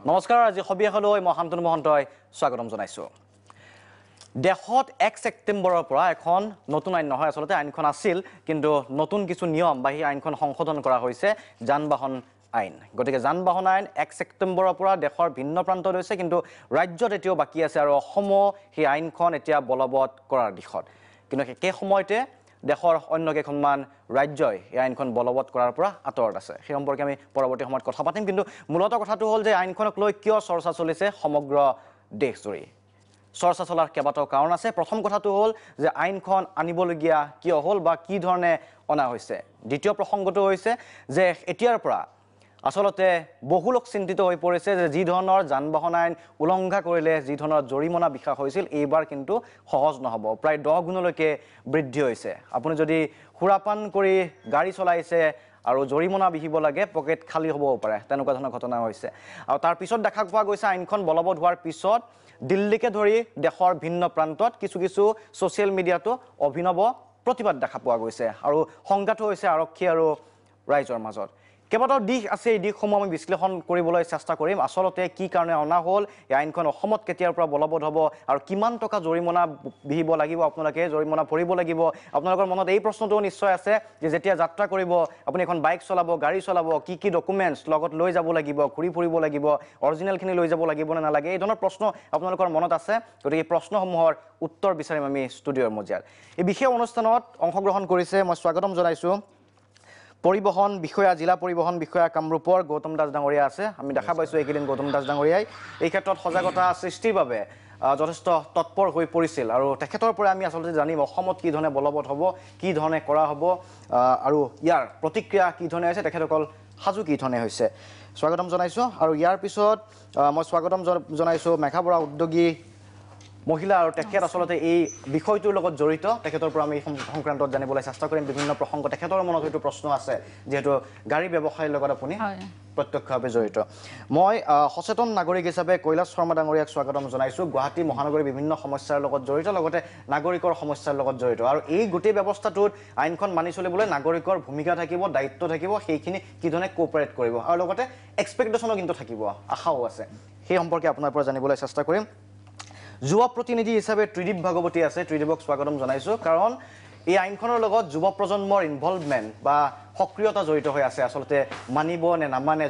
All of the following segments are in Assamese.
নমস্কাৰ আজি সবিয়াখলৈ মই শান্তনু মহন্তই স্বাগতম জনাইছো দেশত 1 ছেপ্টেম্বৰৰ পৰা এখন নতুন আইন নহয় আসলতে আইনখন আছিল কিন্তু নতুন কিছু নিয়ম বা এই আইনখন সংশোধন কৰা হৈছে যান-বাহন আইন গতিকে যান-বাহন আইন 1 ছেপ্টেম্বৰৰ পৰা দেশৰ ভিন্ন প্ৰান্তত হৈছে কিন্তু ৰাজ্যত এতিয়াও বাকি আছে আৰু অসম এই আইনখন এতিয়া বলবৎ কৰাৰ দিশত কিন্তু একে সময়তে দেশৰ অন্য কেইখনমান ৰাজ্যই এই আইনখন বলবৎ কৰাৰ পৰা আঁতৰত আছে সেই সম্পৰ্কে আমি পৰৱৰ্তী সময়ত কথা পাতিম কিন্তু মূলত কথাটো হ'ল যে আইনখনক লৈ কিয় চৰ্চা চলিছে সমগ্ৰ দেশজুৰি চৰ্চা চলাৰ কেইবাটাও কাৰণ আছে প্ৰথম কথাটো হ'ল যে আইনখন আনিবলগীয়া কিয় হ'ল বা কি ধৰণে অনা হৈছে দ্বিতীয় প্ৰসংগটো হৈছে যে এতিয়াৰ পৰা আসলতে বহু লোক চিন্তিত হৈ পৰিছে যে যি ধৰণৰ যান-বাহন আইন উলংঘা কৰিলে যি ধৰণৰ জৰিমনা বিশা হৈছিল এইবাৰ কিন্তু সহজ নহব প্ৰায় 10 গুণলৈকে বৃদ্ধি হৈছে আপুনি যদি খুৰাপান কৰি গাড়ী চলাইছে আৰু জৰিমনা বিহিব লাগে পকেট খালি হ'ব পাৰে তেনেকুৱা ধৰণৰ ঘটনা হৈছে আৰু তাৰ পিছত দেখা পোৱা গৈছে আইনখন বলবৎ হোৱাৰ পিছত দিল্লীকে ধৰি দেশৰ ভিন্ন প্ৰান্তত কিছু সোশ্যাল মিডিয়াটো অভিনৱ প্ৰতিবাদ দেখা পোৱা গৈছে আৰু সংঘাত হৈছে আৰক্ষী আৰু ৰাইজৰ মাজত কেৱল দিশ আছে এই দিশসমূহ আমি বিশ্লেষণ কৰিবলৈ চেষ্টা কৰিম আসলতে কি কাৰণে অনা হ'ল এই আইনখন অসমত কেতিয়াৰ পৰা বলবৎ হ'ব আৰু কিমান টকা জৰিমনা বিহিব লাগিব আপোনালোকে জৰিমনা ভৰিব লাগিব আপোনালোকৰ মনত এই প্ৰশ্নটো নিশ্চয় আছে যে যেতিয়া যাত্ৰা কৰিব আপুনি এখন বাইক চলাব গাড়ী চলাব কি ডকুমেন্টছ লগত লৈ যাব লাগিব ঘূৰি ফুৰিব লাগিব অৰিজিনেলখিনি লৈ যাব লাগিব নে নালাগে এই ধৰণৰ প্ৰশ্ন আপোনালোকৰ মনত আছে গতিকে এই প্ৰশ্নসমূহৰ উত্তৰ বিচাৰিম আমি ষ্টুডিঅ'ৰ মজিয়াত এই বিশেষ অনুষ্ঠানত অংশগ্ৰহণ কৰিছে মই স্বাগতম জনাইছো পৰিবহন বিষয়া জিলা পৰিবহন বিষয়া কামৰূপৰ গৌতম দাস ডাঙৰীয়া আছে আমি দেখা পাইছো এইকেইদিন গৌতম দাস ডাঙৰীয়াই এই ক্ষেত্ৰত সজাগতা সৃষ্টিৰ বাবে যথেষ্ট তৎপৰ হৈ পৰিছিল আৰু তেখেতৰ পৰা আমি আসলতে জানিম অসমত কি ধৰণে বলবৎ হ'ব কি ধৰণে কৰা হ'ব আৰু ইয়াৰ প্ৰতিক্ৰিয়া কি ধৰণে আছে তেখেতসকল সাজু কি ধৰণে হৈছে স্বাগতম জনাইছো আৰু ইয়াৰ পিছত মই স্বাগতম জনাইছো মেঘাবৰা উদ্যোগী মহিলা আৰু তেখেত আসলতে এই বিষয়টোৰ লগত জড়িত তেখেতৰ পৰা আমি সংক্ৰান্তত জানিবলৈ চেষ্টা কৰিম বিভিন্ন প্ৰসংগ তেখেতৰ মনত হয়তো প্ৰশ্ন আছে যেহেতু গাড়ী ব্যৱসায়ৰ লগত আপুনি প্ৰত্যক্ষভাৱে জড়িত মই সচেতন নাগৰিক হিচাপে কৈলাশ শৰ্মা ডাঙৰীয়াক স্বাগতম জনাইছো গুৱাহাটী মহানগৰীৰ বিভিন্ন সমস্যাৰ লগত জড়িত লগতে নাগৰিকৰ সমস্যাৰ লগত জড়িত আৰু এই গোটেই ব্যৱস্থাটোত আইনখন মানি চলিবলৈ নাগৰিকৰ ভূমিকা থাকিব দায়িত্ব থাকিব সেইখিনি কি ধৰণে কোঅপাৰেট কৰিব আৰু লগতে এক্সপেক্টেশনো কিন্তু থাকিব আশাও আছে সেই সম্পৰ্কে আপোনাৰ পৰা জানিবলৈ চেষ্টা কৰিম যুৱ প্ৰতিনিধি হিচাপে ত্ৰিদীপ ভাগৱতী আছে ত্ৰিদীপক স্বাগতম জনাইছো কাৰণ এই আইনখনৰ লগত যুৱ প্ৰজন্মৰ ইনভলভমেন্ট বা সক্ৰিয়তা জড়িত হৈ আছে আসলতে মানিব নে নামানে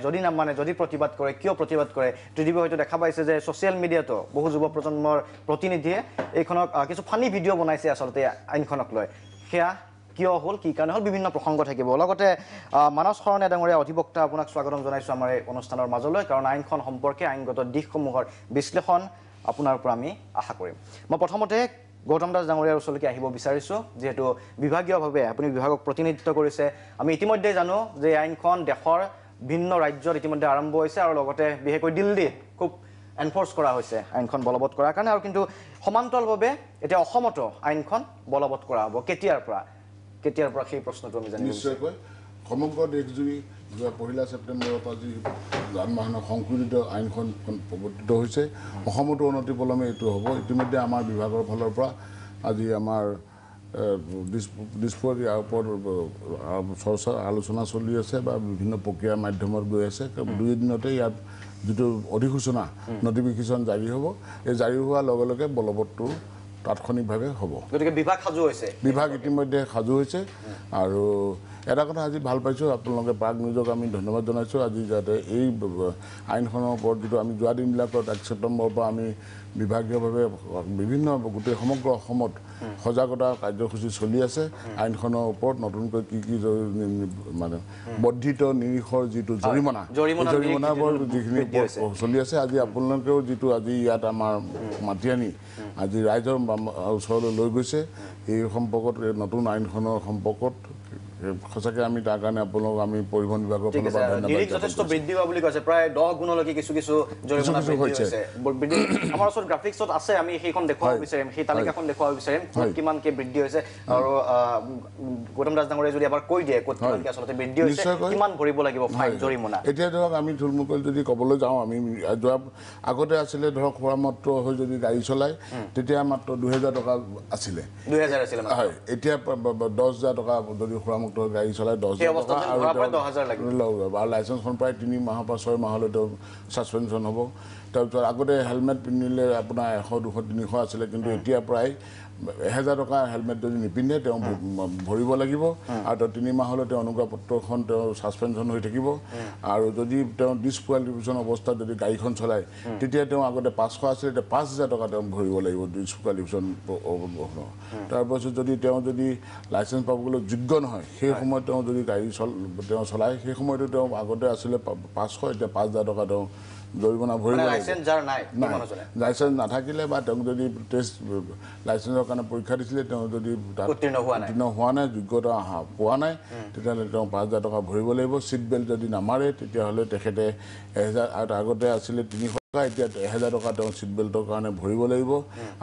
যদি প্ৰতিবাদ কৰে কিয় প্ৰতিবাদ কৰে ত্ৰিদীপে হয়তো দেখা পাইছে যে সোশ্যাল মিডিয়াতো বহু যুৱ প্ৰজন্মৰ প্ৰতিনিধিয়ে এইখনক কিছু ফানি ভিডিঅ' বনাইছে আসলতে আইনখনক লৈ সেয়া কিয় হ'ল কি কাৰণে হ'ল বিভিন্ন প্ৰসংগ থাকিব লগতে মানস শৰণীয়া ডাঙৰীয়া অধিবক্তা আপোনাক স্বাগতম জনাইছো আমাৰ এই অনুষ্ঠানৰ মাজলৈ কাৰণ আইনখন সম্পৰ্কে আইনগত দিশসমূহৰ বিশ্লেষণ আপোনাৰ পৰা আমি আশা কৰিম মই প্ৰথমতে গৌতম দাস ডাঙৰীয়াৰ ওচৰলৈকে আহিব বিচাৰিছো যেহেতু বিভাগীয়ভাৱে আপুনি বিভাগক প্ৰতিনিধিত্ব কৰিছে আমি ইতিমধ্যে জানো যে আইনখন দেশৰ ভিন্ন ৰাজ্যত ইতিমধ্যে আৰম্ভ হৈছে আৰু লগতে বিশেষকৈ দিল্লীত খুব এনফৰ্চ কৰা হৈছে আইনখন বলবৎ কৰাৰ কাৰণে আৰু কিন্তু সমান্তৰালভাৱে এতিয়া অসমতো আইনখন বলবৎ কৰা হ'ব কেতিয়াৰ পৰা সেই প্ৰশ্নটো আমি জানিব নিশ্চয়কৈ সমগ্ৰ দেশজুৰি 1 ছেপ্টেম্বৰৰ পৰা যি যান-বাহনৰ সংশোধিত আইনখন প্ৰৱৰ্তিত হৈছে অসমতো অনতিপলমে এইটো হ'ব ইতিমধ্যে আমাৰ বিভাগৰ ফালৰ পৰা আজি আমাৰ দিছপুৰত ইয়াৰ ওপৰত চৰ্চা আলোচনা চলি আছে বা বিভিন্ন প্ৰক্ৰিয়াৰ মাধ্যমত গৈ আছে 2 দিনতে ইয়াত যিটো অধিসূচনা নটিফিকেশ্যন জাৰি হ'ব এই জাৰি হোৱাৰ লগে লগে বলবৎটো তাৎক্ষণিকভাৱে হ'ব গতিকে বিভাগ ইতিমধ্যে সাজু হৈছে আৰু এটা কথা আজি ভাল পাইছোঁ আপোনালোকে প্ৰাগ নিউজক আমি ধন্যবাদ জনাইছোঁ আজি যাতে এই আইনখনৰ ওপৰত যিটো আমি যোৱা দিনবিলাকত 1 ছেপ্টেম্বৰৰ পৰা আমি বিভাগীয়ভাৱে বিভিন্ন গোটেই সমগ্ৰ অসমত সজাগতা কাৰ্যসূচী চলি আছে আইনখনৰ ওপৰত নতুনকৈ কি মানে বৰ্ধিত নিৰীখৰ যিটো জৰিমনাবোৰ যিখিনি চলি আছে আজি আপোনালোকেও যিটো আজি ইয়াত আমাৰ মাতি আনি আজি ৰাইজৰ ওচৰলৈ লৈ গৈছে এই সম্পৰ্কত নতুন আইনখনৰ সম্পৰ্কত সঁচাকৈ আমি তাৰ কাৰণে আপোনালোক আমি পৰিবহণ বিভাগৰ ফালৰ পৰা ধন্যবাদ যথেষ্ট বৃদ্ধি হোৱা বুলি কৈছে প্ৰায় 10 গুণলৈকে কিছু জৰিমনা হৈছে আমাৰ ওচৰত গ্ৰাফিক্সত আছে আমি সেইখন দেখুৱাব বিচাৰিম সেই তালিকাখন দেখুৱাব বিচাৰিম কিমানকে বৃদ্ধি হৈছে আৰু গৌতম দাস ডাঙৰীয়াই যদি এবাৰ কৈ দিয়ে কিমানকে আসলতে বৃদ্ধি হৈছে কিমান ভৰিব লাগিব ফাইন জৰিমনা এতিয়া ধৰক আমি থুলমুকল যদি ক'বলৈ যাওঁ আমি যোৱা আগতে আছিলে ধৰক খোৱামাত্ৰ হৈ যদি গাড়ী চলায় তেতিয়া মাত্ৰ 2000 টকা আছিলে 2000 আছিলে হয় এতিয়া 10000 টকা যদি খোৱাম গাড়ী চলাই 10,000 টকা আৰু 10,000 লাগিব আৰু লাইচেন্সখন প্ৰায় 3 মাহৰ পৰা 6 মাহলৈ তেওঁ ছাছপেনশ্যন হ'ব তাৰপিছত আগতে হেলমেট পিন্ধিলে আপোনাৰ 100 200 300 আছিলে কিন্তু এতিয়া প্ৰায় 1000 টকা হেলমেট যদি নিপিন্ধে তেওঁ ভৰিব লাগিব আৰু 3 মাহলৈ তেওঁ অনুজ্ঞাপত্ৰখন তেওঁ ছাছপেনশ্যন হৈ থাকিব আৰু যদি তেওঁ ডিছকুৱালিফিকেশ্যন অৱস্থাত যদি গাড়ীখন চলায় তেতিয়া তেওঁ আগতে 500 আছিলে এতিয়া 5,000 টকা তেওঁ ভৰিব লাগিব ডিছকুৱালিফিকেশ্যন তাৰপিছত যদি তেওঁ যদি লাইচেন্স পাবলৈ যোগ্য নহয় সেই সময়ত তেওঁ যদি গাড়ী তেওঁ চলায় সেই সময়তো তেওঁ আগতে আছিলে 500 এতিয়া 5,000 টকা তেওঁ জৰিমনা ভৰিব লাইচেন্স নাথাকিলে বা তেওঁক যদি টেষ্ট লাইচেন্সৰ কাৰণে পৰীক্ষা দিছিলে তেওঁ যদি উত্তীৰ্ণ হোৱা নাই যোগ্যতা পোৱা নাই তেতিয়াহ'লে তেওঁ 5,000 টকা ভৰিব লাগিব ছিট বেল্ট যদি নামাৰে তেতিয়াহ'লে তেখেতে 1,000 আৰু আগতে আছিলে 300 টকা এতিয়া 1,000 টকা তেওঁ ছিট বেল্টৰ কাৰণে ভৰিব লাগিব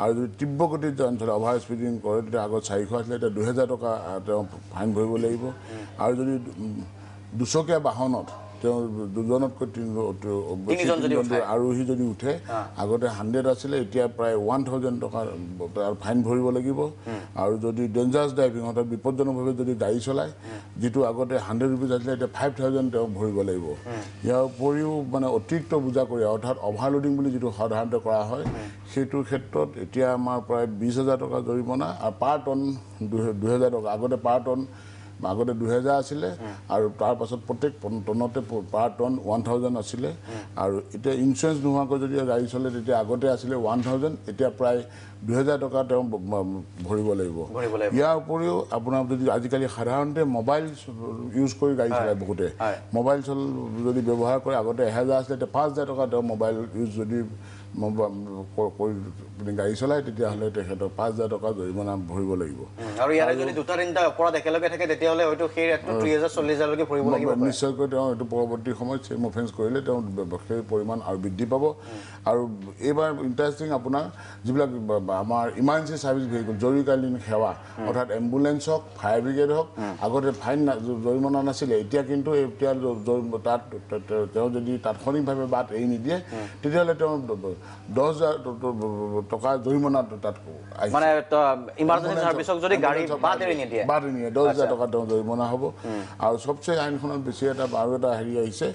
আৰু যদি তীব্ৰ গতিত অঞ্চলত অভাৰ স্পীডিং কৰে তেতিয়া আগত 400 আছিলে এতিয়া 2,000 টকা তেওঁ ফাইন ভৰিব লাগিব আৰু যদি দুচকীয়া বাহনত তেওঁ দুজনতকৈ আৰোহী যদি উঠে আগতে 100 আছিলে এতিয়া প্ৰায় 1,000 টকা ফাইন ভৰিব লাগিব আৰু যদি ডেঞ্জাৰাছ ড্ৰাইভিং অৰ্থাৎ বিপদজনকভাৱে যদি গাড়ী চলায় যিটো আগতে 100 ৰুপিজ আছিলে এতিয়া 5,000 তেওঁ ভৰিব লাগিব ইয়াৰ উপৰিও মানে অতিৰিক্ত বোজা কৰি অৰ্থাৎ অভাৰলোডিং বুলি যিটো সাধাৰণতে কৰা হয় সেইটোৰ ক্ষেত্ৰত এতিয়া আমাৰ প্ৰায় 20,000 টকা জৰিমনা আৰু পাৰ টন 2,000 টকা আগতে পাৰ টন আগতে 2,000 আছিলে আৰু তাৰ পাছত প্ৰত্যেক টনতে পাৰ টন 1,000 আছিলে আৰু এতিয়া ইঞ্চুৰেঞ্চ নোহোৱাকৈ যদি গাড়ী চলে তেতিয়া আগতে আছিলে 1,000 এতিয়া প্ৰায় 2,000 টকা তেওঁ ভৰিব লাগিব ইয়াৰ উপৰিও আপোনাৰ যদি আজিকালি সাধাৰণতে মোবাইল ইউজ কৰি গাড়ী চলায় বহুতে মোবাইল যদি ব্যৱহাৰ কৰে আগতে 1,000 আছিলে এতিয়া 5,000 টকা তেওঁ মোবাইল ইউজ যদি গাড়ী চলায় তেতিয়াহ'লে তেখেতক 5,000 টকা জৰিমনা ভৰিব লাগিব আৰু ইয়াৰে যদি দুটা তিনিটা অপৰাধ একেলগে থাকে তেতিয়াহ'লে হয়তো সেই ৰেটটো 30,000-40,000লৈকে ভৰিব লাগিব নিশ্চয়কৈ তেওঁ এইটো পৰৱৰ্তী সময়ত চেম অফেন্স কৰিলে তেওঁ সেই পৰিমাণ আৰু বৃদ্ধি পাব আৰু এইবাৰ ইণ্টাৰেষ্টিং আপোনাৰ যিবিলাক আমাৰ ইমাৰ্জেঞ্চি ছাৰ্ভিচ ভেহিকল জৰুৰীকালীন সেৱা অৰ্থাৎ এম্বুলেঞ্চ হওক ফায়াৰ ব্ৰিগেড হওক আগতে ফাইন জৰিমনা নাছিলে এতিয়া কিন্তু এতিয়া তাত তেওঁ যদি তাৎক্ষণিকভাৱে বাট এৰি নিদিয়ে তেতিয়াহ'লে তেওঁ 10,000 টকা জৰিমনা তাত মানে ইমাৰ্জেঞ্চি ছাৰ্ভিচক যদি গাড়ী বাট এৰি নিদিয়ে 10,000 টকা তেওঁ জৰিমনা হ'ব আৰু সবচে আইনখনত বেছি আৰু এটা হেৰি আহিছে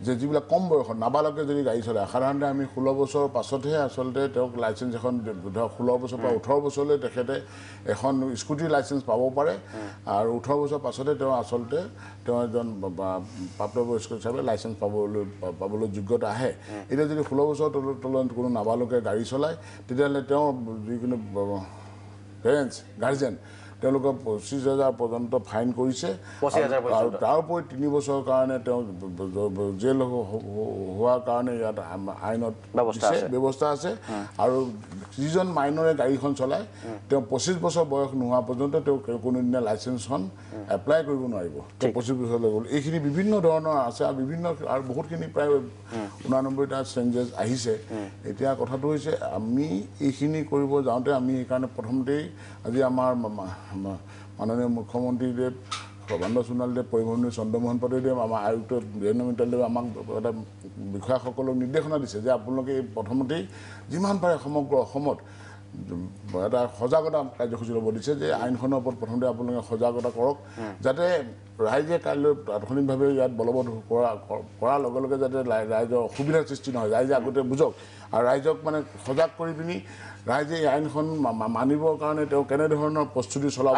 যে যিবিলাক কম বয়সত নাবালকে যদি গাড়ী চলায় সাধাৰণতে আমি 16 বছৰৰ পাছতহে আচলতে তেওঁক লাইচেঞ্চ এখন ধৰক 16 বছৰৰ পৰা 18 বছৰলৈ তেখেতে এখন স্কুটিৰ লাইচেঞ্চ পাব পাৰে আৰু 18 বছৰ পাছতে তেওঁ আচলতে তেওঁ এজন প্ৰাপ্তবয়স্ক হিচাপে লাইচেঞ্চ পাবলৈ যোগ্যতা আহে এতিয়া যদি 16 বছৰ তলত কোনো নাবালকে গাড়ী চলায় তেতিয়াহ'লে তেওঁ যিকোনো পেৰেণ্টছ গাৰ্জেন তেওঁলোকক 25,000 পৰ্যন্ত ফাইন কৰিছে আৰু তাৰ উপৰি 3 বছৰৰ কাৰণে তেওঁ জেল হোৱাৰ কাৰণে ইয়াত আইনত ব্যৱস্থা আছে আৰু যিজন মাইনৰে গাড়ীখন চলায় তেওঁ 25 বছৰ বয়স নোহোৱা পৰ্যন্ত তেওঁ কোনোদিনে লাইচেঞ্চখন এপ্লাই কৰিব নোৱাৰিব তেওঁ 25 বছৰলৈ গ'ল এইখিনি বিভিন্ন ধৰণৰ আছে আৰু বিভিন্ন আৰু বহুতখিনি প্ৰায় 89টা চেঞ্জেছ আহিছে এতিয়া কথাটো হৈছে আমি এইখিনি কৰিব যাওঁতে আমি সেইকাৰণে প্ৰথমতেই আজি আমাৰ মাননীয় মুখ্যমন্ত্ৰীদেৱ সৰ্বানন্দ সোণোৱালদেৱ পৰিবহণ চন্দ্ৰমোহন পাটোৱাৰীদেৱ আমাৰ আয়ুক্ত বীৰেন্দ্ৰ মিত্তলদেৱে আমাক এটা বিষয়াসকলক নিৰ্দেশনা দিছে যে আপোনালোকে প্ৰথমতেই যিমান পাৰে সমগ্ৰ অসমত এটা সজাগতা কাৰ্যসূচী ল'ব দিছে যে আইনখনৰ ওপৰত প্ৰথমতে আপোনালোকে সজাগতা কৰক যাতে ৰাইজে কাইলৈ তাৎক্ষণিকভাৱে ইয়াত বলবৎ কৰাৰ লগে লগে যাতে ৰাইজৰ অসুবিধাৰ সৃষ্টি নহয় ৰাইজে আগতে বুজক আৰু ৰাইজক মানে সজাগ কৰি পিনি ৰাইজে এই আইনখন মানিবৰ কাৰণে তেওঁ কেনেধৰণৰ প্ৰস্তুতি চলাব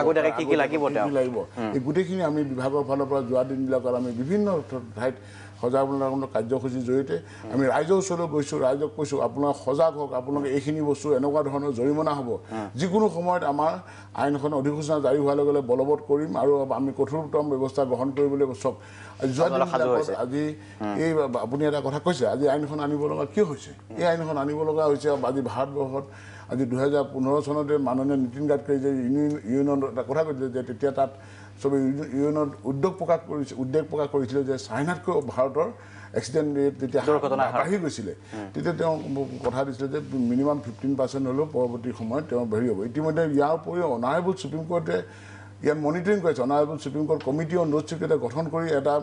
লাগিব এই গোটেইখিনি আমি বিভাগৰ ফালৰ পৰা যোৱা দিনবিলাকত আমি বিভিন্ন ঠাইত সজাগতামূলক কাৰ্যসূচীৰ জৰিয়তে আমি ৰাইজৰ ওচৰলৈ গৈছোঁ ৰাইজক কৈছোঁ আপোনালোকে সজাগ হওক আপোনালোকে এইখিনি বস্তু এনেকুৱা ধৰণৰ জৰিমনা হ'ব যিকোনো সময়ত আমাৰ আইনখন অধিসূচনা জাৰি হোৱাৰ লগে লগে বলবৎ কৰিম আৰু আমি কঠোৰতম ব্যৱস্থা গ্ৰহণ কৰিবলৈ চাওক যোৱা দিনবিলাকত আজি এই আপুনি এটা কথা কৈছে আজি আইনখন আনিব লগা কিয় হৈছে এই আইনখন আনিব লগা হৈছে আজি ভাৰতবৰ্ষত আজি 2015 চনতে মাননীয় নীতিন গাডকাৰী যে ইউনিয়নত এটা কথা কৈছিলে যে তেতিয়া তাত চবেই ইউনিয়নত উদ্বেগ প্ৰকাশ কৰিছিলে যে চাইনাতকৈ ভাৰতৰ এক্সিডেণ্ট ৰেট যেতিয়া বাঢ়ি গৈছিলে তেতিয়া তেওঁ কথা দিছিলে যে মিনিমাম 15% হ'লেও পৰৱৰ্তী সময়ত তেওঁ হেৰি হ'ব ইতিমধ্যে ইয়াৰ উপৰিও অনাৰেবল সুপ্ৰিম কোৰ্টে ইয়াত মনিটৰিং কৰিছে honourable supreme court committee on road safety গঠন কৰি এটা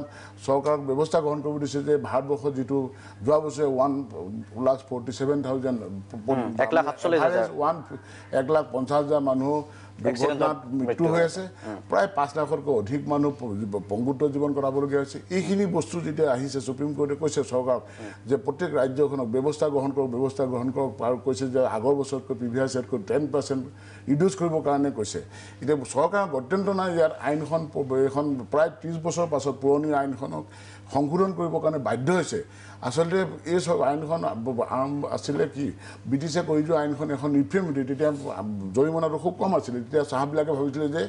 চৰকাৰক ব্যৱস্থা গ্ৰহণ কৰিব দিছে যে ভাৰতবৰ্ষত যিটো যোৱা বছৰে 1,47,000 1,50,000 মানুহ দুৰ্ঘটনাত মৃত্যু হৈ আছে প্ৰায় 5 লাখতকৈ অধিক মানুহ পংগুত্ব জীৱন কটাবলগীয়া হৈছে এইখিনি বস্তু যেতিয়া আহিছে সুপ্ৰিম কোৰ্টে কৈছে চৰকাৰক যে প্ৰত্যেক ৰাজ্যখনক ব্যৱস্থা গ্ৰহণ কৰক আৰু কৈছে যে আগৰ বছৰতকৈ PVR ছেটকৈ 10% ৰিডিউচ কৰিবৰ কাৰণে কৈছে এতিয়া চৰকাৰৰ গত্যন্তৰ নাই ইয়াত আইনখন এখন প্ৰায় 30 বছৰ পাছত পুৰণি আইনখনক সংশোধন কৰিবৰ কাৰণে বাধ্য হৈছে আসলে এই আইনখন আছিলে কি ব্ৰিটিছে কৰি যোৱা আইনখন এখন ৰিফৰ্ম তেতিয়া জৰিমনাটো খুব কম আছিলে তেতিয়া চাহাবিলাকে ভাবিছিলে যে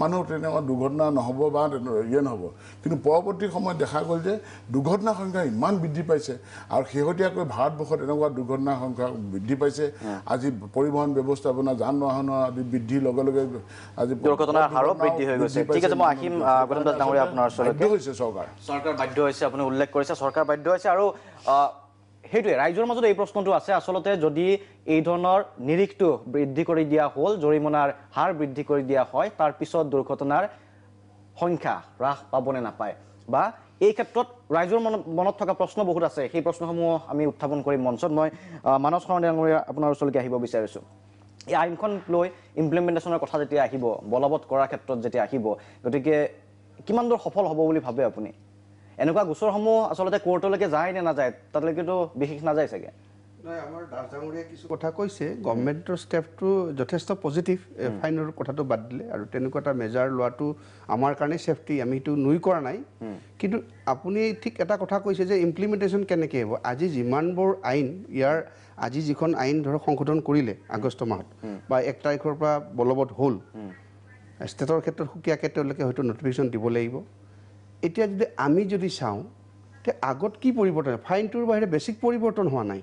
মানুহ তেনেকুৱা দুৰ্ঘটনা নহ'ব বা ইয়ে নহ'ব কিন্তু পৰৱৰ্তী সময়ত দেখা গ'ল যে দুৰ্ঘটনাৰ সংখ্যা ইমান বৃদ্ধি পাইছে আৰু শেহতীয়াকৈ ভাৰতবৰ্ষত এনেকুৱা দুৰ্ঘটনাৰ সংখ্যা বৃদ্ধি পাইছে আজি পৰিবহণ ব্যৱস্থাপনা যান বাহনৰ আদি বৃদ্ধিৰ লগে লগে আজি দুৰ্ঘটনাৰ হাৰো বৃদ্ধি হৈ গৈছে ঠিক আছে মই আহিম গৌতম দাস ডাঙৰীয়া আপোনাৰ ওচৰলৈকে হৈছে চৰকাৰ বাধ্য হৈছে আপুনি উল্লেখ কৰিছে চৰকাৰ বাধ্য হৈছে আৰু সেইটোৱে ৰাইজৰ মাজত এই প্ৰশ্নটো আছে আচলতে যদি এই ধৰণৰ নিৰিখটো বৃদ্ধি কৰি দিয়া হ'ল জৰিমনাৰ হাৰ বৃদ্ধি কৰি দিয়া হয় তাৰ পিছত দুৰ্ঘটনাৰ সংখ্যা হ্ৰাস পাবনে নাপায় বা এই ক্ষেত্ৰত ৰাইজৰ মনত থকা প্ৰশ্ন বহুত আছে সেই প্ৰশ্নসমূহ আমি উত্থাপন কৰিম মঞ্চত মই মানস সৰণে ডাঙৰীয়া আপোনাৰ ওচৰলৈকে আহিব বিচাৰিছোঁ এই আইনখন লৈ ইমপ্লিমেণ্টেশ্যনৰ কথা যেতিয়া আহিব বলবৎ কৰাৰ ক্ষেত্ৰত যেতিয়া আহিব গতিকে কিমান দূৰ সফল হ'ব বুলি ভাবে আপুনি এনেকুৱা গোচৰসমূহ আচলতে কোৰ্টলৈকে যায় নে নাযায় তালৈকেতো বিশেষ নাযায় চাগে নাই আমাৰ দাস ডাঙৰীয়াই কিছু কথা কৈছে গভৰ্ণমেণ্টৰ ষ্টেপটো যথেষ্ট পজিটিভ ফাইনৰ কথাটো বাদ দিলে আৰু তেনেকুৱা এটা মেজাৰ লোৱাটো আমাৰ কাৰণে ছেফটি আমি সেইটো নুই কৰা নাই কিন্তু আপুনি ঠিক এটা কথা কৈছে যে ইমপ্লিমেণ্টেশ্যন কেনেকৈ হ'ব আজি যিমানবোৰ আইন ইয়াৰ আজি যিখন আইন ধৰক সংশোধন কৰিলে আগষ্ট মাহত বা 1 তাৰিখৰ পৰা বলবৎ হ'ল ষ্টেটৰ ক্ষেত্ৰত সুকীয়াকৈ তেওঁলোকে হয়তো নটিফিকেশ্যন দিব লাগিব এতিয়া যদি আমি যদি চাওঁ তে আগত কি পৰিৱৰ্তন ফাইনটোৰ বাহিৰে বেছিক পৰিৱৰ্তন হোৱা নাই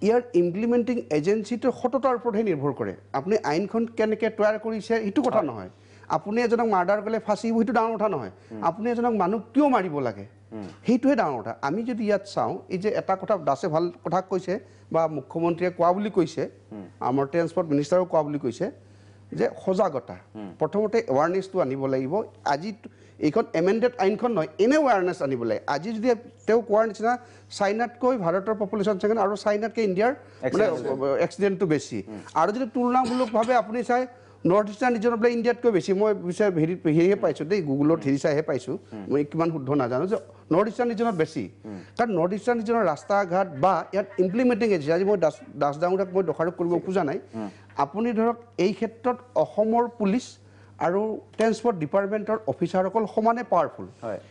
ইয়াৰ ইমপ্লিমেণ্টিং এজেঞ্চিটোৰ সততাৰ ওপৰতহে নিৰ্ভৰ কৰে আপুনি আইনখন কেনেকৈ তৈয়াৰ কৰিছে সেইটো কথা নহয় আপুনি এজনক মাৰ্ডাৰ কৰিলে ফাঁচিব সেইটো ডাঙৰ কথা নহয় আপুনি এজনক মানুহ কিয় মাৰিব লাগে সেইটোহে ডাঙৰ কথা আমি যদি ইয়াত চাওঁ এই যে এটা কথা দাসে ভাল কথা কৈছে বা মুখ্যমন্ত্ৰীয়ে কোৱা বুলি কৈছে আমাৰ ট্ৰেন্সপৰ্ট মিনিষ্টাৰেও কোৱা বুলি কৈছে যে সজাগতা প্ৰথমতে এৱাৰনেছটো আনিব লাগিব আজি এইখন এমেণ্ডেড আইনখন নহয় এনে এৱাৰনেছ আনিব লাগে আজি যদি তেওঁ কোৱাৰ নিচিনা চাইনাতকৈ ভাৰতৰ পপুলেশ্যন ছেকেণ্ড আৰু চাইনাতকৈ ইণ্ডিয়াৰ মানে এক্সিডেণ্টটো বেছি আৰু যদি তুলনামূলকভাৱে আপুনি চাই নৰ্থ ইষ্টাৰ্ণ ৰিজনত বোলে ইণ্ডিয়াতকৈ বেছি মই বিচাৰ হেৰিহে পাইছোঁ দেই গুগলত হেৰি চাইহে পাইছোঁ মই কিমান শুদ্ধ নাজানো যে নৰ্থ ইষ্টাৰ্ণ ৰিজনত বেছি কাৰণ নৰ্থ ইষ্টাৰ্ণ ৰিজনৰ ৰাস্তা ঘাট বা ইয়াত ইমপ্লিমেণ্টিং এজেঞ্চি আজি মই দাস ডাঙৰীয়াক মই দোষাৰোপ কৰিব খোজা নাই আপুনি ধৰক এই ক্ষেত্ৰত অসমৰ পুলিচ আৰু ট্ৰেন্সপৰ্ট ডিপাৰ্টমেণ্টৰ অফিচাৰসকল সমানে পাৱাৰফুল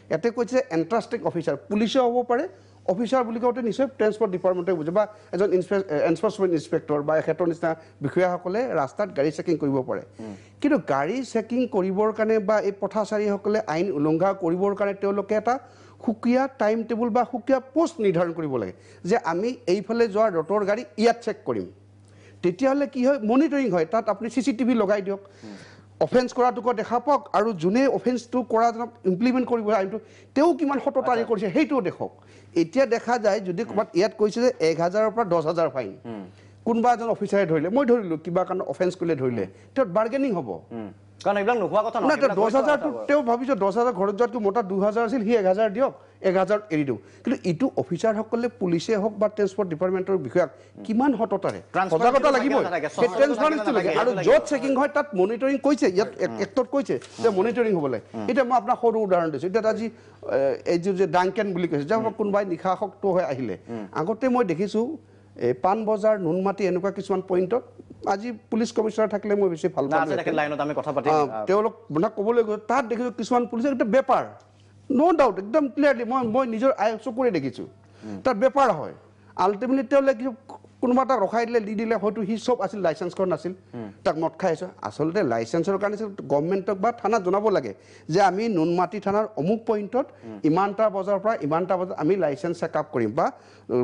ইয়াতে কৈছে এণ্ট্ৰাষ্টিং অফিচাৰ পুলিচো হ'ব পাৰে অফিচাৰ বুলি কওঁতে নিশ্চয় ট্ৰেন্সপৰ্ট ডিপাৰ্টমেণ্টে বুজে বা এজন এনফৰ্চমেণ্ট ইনস্পেক্টৰ বা এখেতৰ নিচিনা বিষয়াসকলে ৰাস্তাত গাড়ী চেকিং কৰিব পাৰে কিন্তু গাড়ী চেকিং কৰিবৰ কাৰণে বা এই পথাচাৰীসকলে আইন উলংঘা কৰিবৰ কাৰণে তেওঁলোকে এটা সুকীয়া টাইম টেবুল বা সুকীয়া পোষ্ট নিৰ্ধাৰণ কৰিব লাগে যে আমি এইফালে যোৱা ৰটৰ গাড়ী ইয়াত চেক কৰিম তেতিয়াহ'লে কি হয় মনিটৰিং হয় তাত আপুনি CCTV লগাই দিয়ক অফেন্স কৰাটোকো দেখা পাওক আৰু যোনে অফেন্সটো কৰাজনক ইমপ্লিমেণ্ট কৰিব আইনটো তেওঁ কিমান সততাৰে কৰিছে সেইটোও দেখক এতিয়া দেখা যায় যদি ক'ৰবাত ইয়াত কৈছে যে 1000ৰ পৰা 10000 ফাইন কোনোবা এজন অফিচাৰে ধৰিলে মই ধৰিলোঁ কিবা কাৰণ অফেন্স কৰিলে ধৰিলে তেওঁ বাৰ্গেনিং হ'ব কাৰণ এইবিলাক নোহোৱা কথা নহয় 10000টো তেওঁ ভাবিছে 10000 ঘৰত যোৱাতকৈ মোটা 2000 আছিল সি 1000 দিয়ক 1000 এৰি দিওঁ কিন্তু ইটো অফিচাৰসকলে পুলিচে হওক বা ট্ৰেন্সপৰ্ট ডিপাৰ্টমেণ্টৰ বিষয়াক কিমান সততাৰে সজাগতা লাগিবই সেই ট্ৰেন্সপাৰেন্সি লাগে আৰু য'ত চেকিং হয় তাত মনিটৰিং কৈছে ইয়াত এক্টত কৈছে যে মনিটৰিং হ'ব লাগে এতিয়া মই আপোনাক সৰু উদাহৰণ দিছোঁ এতিয়া আজি এই যে ডাংকেন বুলি কৈছে যে কোনোবাই নিশাসক্ত হৈ আহিলে আগতে মই দেখিছোঁ এই পাণ বজাৰ নুনমাটি এনেকুৱা কিছুমান পইণ্টত আজি পুলিচ কমিশনাৰ থাকিলে মই বেছি ভাল পাওঁ তেওঁলোক মানে ক'বলৈ গৈ তাত দেখিছোঁ কিছুমান পুলিচৰ এটা বেপাৰ নো ডাউট একদম ক্লিয়াৰলি মই নিজৰ চকুৰে দেখিছোঁ তাত বেপাৰ হয় আল্টিমেটলি তেওঁলোকে কোনোবা তাক ৰখাই দিলে দি দিলে হয়তো সি চব আছিল লাইচেঞ্চখন নাছিল তাক মদ খাই আছে আচলতে লাইচেঞ্চৰ কাৰণে গভৰ্ণমেণ্টক বা থানাত জনাব লাগে যে আমি নুনমাটি থানাৰ অমুক পইণ্টত ইমানটা বজাৰ পৰা ইমানটা বজাত আমি লাইচেঞ্চ চেকআপ কৰিম বা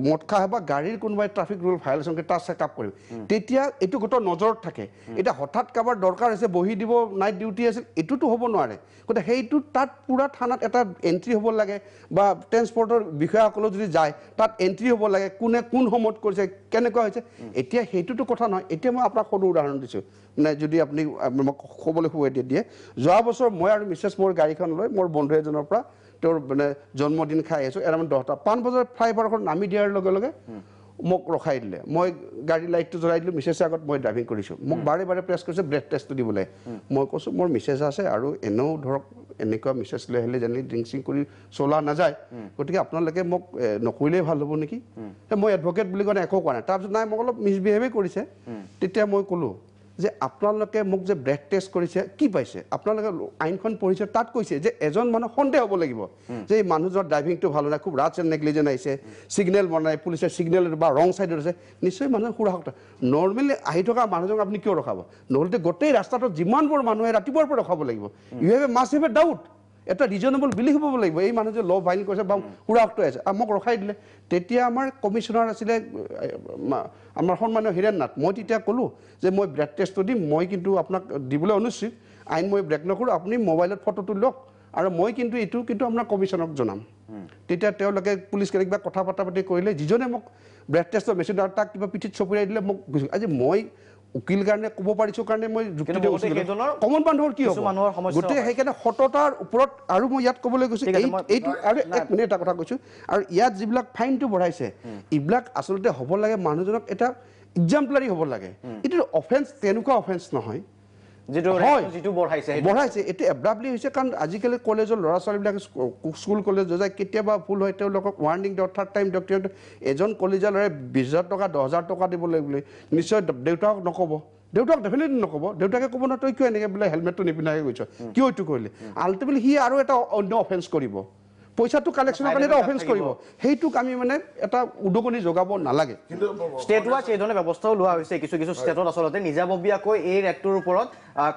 মদ খা বা গাড়ীৰ কোনোবাই ট্ৰাফিক ৰুল ভাইলেশ্যন কৰি তাত চেকআপ কৰিম তেতিয়া এইটো গোটেই নজৰত থাকে এতিয়া হঠাৎ কাৰোবাৰ দৰকাৰ হৈছে বহি দিব নাইট ডিউটি আছিল এইটোতো হ'ব নোৱাৰে গতিকে সেইটো তাত পূৰা থানাত এটা এণ্ট্ৰি হ'ব লাগে বা ট্ৰেন্সপৰ্টৰ বিষয়াসকলেও যদি যায় তাত এণ্ট্ৰি হ'ব লাগে কোনে কোন সময়ত কৰিছে কেনেকুৱা হৈছে এতিয়া সেইটোতো কথা নহয় এতিয়া মই আপোনাক সৰু উদাহৰণ দিছোঁ মানে যদি আপুনি মোক ক'বলৈ সুবিধা দিয়ে যোৱা বছৰ মই আৰু মিছেছ মোৰ গাড়ীখন লৈ মোৰ বন্ধু এজনৰ পৰা তেওঁৰ মানে জন্মদিন খাই আহিছোঁ এৰাউণ্ড 10টা 5 বজাৰ ফ্লাইঅভাৰখন নামি দিয়াৰ লগে লগে মোক ৰখাই দিলে মই গাড়ী লাইটটো জ্বলাই দিলোঁ মিছেছৰ আগত মই ড্ৰাইভিং কৰিছোঁ মোক বাৰে বাৰে প্ৰেছ কৰিছে ব্ৰেক টেষ্টটো দিবলৈ মই কৈছোঁ মোৰ মিছেছ আছে আৰু এনেও ধৰক এনেকুৱা মিছেছ লৈ আহিলে যেনেকৈ ড্ৰিংক কৰি চলোৱা নাযায় গতিকে আপোনালোকে মোক নকৰিলেই ভাল হ'ব নেকি মই এডভকেট বুলি কয় একো কোৱা নাই তাৰপিছত নাই মোক অলপ মিছবিহেভেই কৰিছে তেতিয়া মই ক'লোঁ যে আপোনালোকে মোক যে ব্ৰেক টেষ্ট কৰিছে কি পাইছে আপোনালোকে আইনখন পঢ়িছে তাত কৈছে যে এজন মানুহ সন্দেহ হ'ব লাগিব যে এই মানুহজনৰ ড্ৰাইভিংটো ভাল নাই খুব ৰাছ এণ্ড নেগলিজেণ্ট আহিছে ছিগনেল বনাই পুলিচে ছিগনেল বা ৰং ছাইডত আছে নিশ্চয় মানুহে সুৰক্ষা নৰ্মেলি আহি থকা মানুহজনক আপুনি কিয় ৰখাব নহ'লে গোটেই ৰাস্তাটোত যিমানবোৰ মানুহে ৰাতিপুৱাৰ পৰা ৰখাব লাগিব you have a must have a doubt এটা ৰিজনেবল বিলিভ হ'ব লাগিব এই মানুহ যে ল' ভাইলেট কৰিছে বা সুৰক্ষা আছে মোক ৰখাই দিলে তেতিয়া আমাৰ কমিশ্যনাৰ আছিলে আমাৰ সন্মানীয় হীৰেণ নাথ মই তেতিয়া ক'লোঁ যে মই ব্ৰেক টেষ্টটো দিম মই কিন্তু আপোনাক দিবলৈ অনুচিত আইন মই ব্ৰেক নকৰোঁ আপুনি মোবাইলত ফটোটো লওক আৰু মই কিন্তু এইটো কিন্তু আপোনাৰ কমিশ্যনক জনাম তেতিয়া তেওঁলোকে পুলিচ কিবা কথা পাতি কৰিলে যিজনে মোক ব্ৰেক টেষ্টৰ মেচিন তাক কিবা পিঠিত চপুৰাই দিলে মোক আজি মই উকিল কাৰণে ক'ব পাৰিছোঁ কাৰণে মই যুক্তি কমন মানুহৰ কি হ'ব গোটেই সেইকাৰণে সততাৰ ওপৰত আৰু মই ইয়াত ক'বলৈ গৈছোঁ এইটো আৰু এক মিনিট এটা কথা কৈছোঁ আৰু ইয়াত যিবিলাক ফাইনটো বঢ়াইছে এইবিলাক আচলতে হ'ব লাগে মানুহজনক এটা এক্সাম্পলাৰী হ'ব লাগে এইটো অফেন্স তেনেকুৱা অফেন্স নহয় বঢ়াইছে এইটো এব্ৰাপ্টলি হৈছে কাৰণ আজিকালি কলেজৰ ল'ৰা ছোৱালীবিলাক স্কুল কলেজ যায় কেতিয়াবা ভুল হয় তেওঁলোকক ৱাৰ্ণিং দিয়ক থাৰ্ড টাইম দিয়ক তেওঁ এজন কলেজীয়া ল'ৰাই 20,000 টকা 10,000 টকা দিব লাগিব নিশ্চয় দেউতাকক নক'ব দেউতাক ডেফিনেটলি নক'ব দেউতাকে ক'ব ন তই কিয় এনেকৈ বোলে হেলমেটটো নিপিন্ধাকৈ গৈছ কিয় এইটো কৰিলে আল্টিমেটলি সি আৰু এটা অন্য অফেন্স কৰিব পইচাটো কালেকশ্যনৰ কাৰণে এটা অফেন্স কৰিব সেইটোক আমি মানে এটা উদগনি যোগাব নালাগে ষ্টেট ৱাইজ এই ধৰণৰ ব্যৱস্থাও লোৱা হৈছে কিছু কিছু ষ্টেটত আচলতে নিজাববীয়াকৈ এই ৰেকটোৰ ওপৰত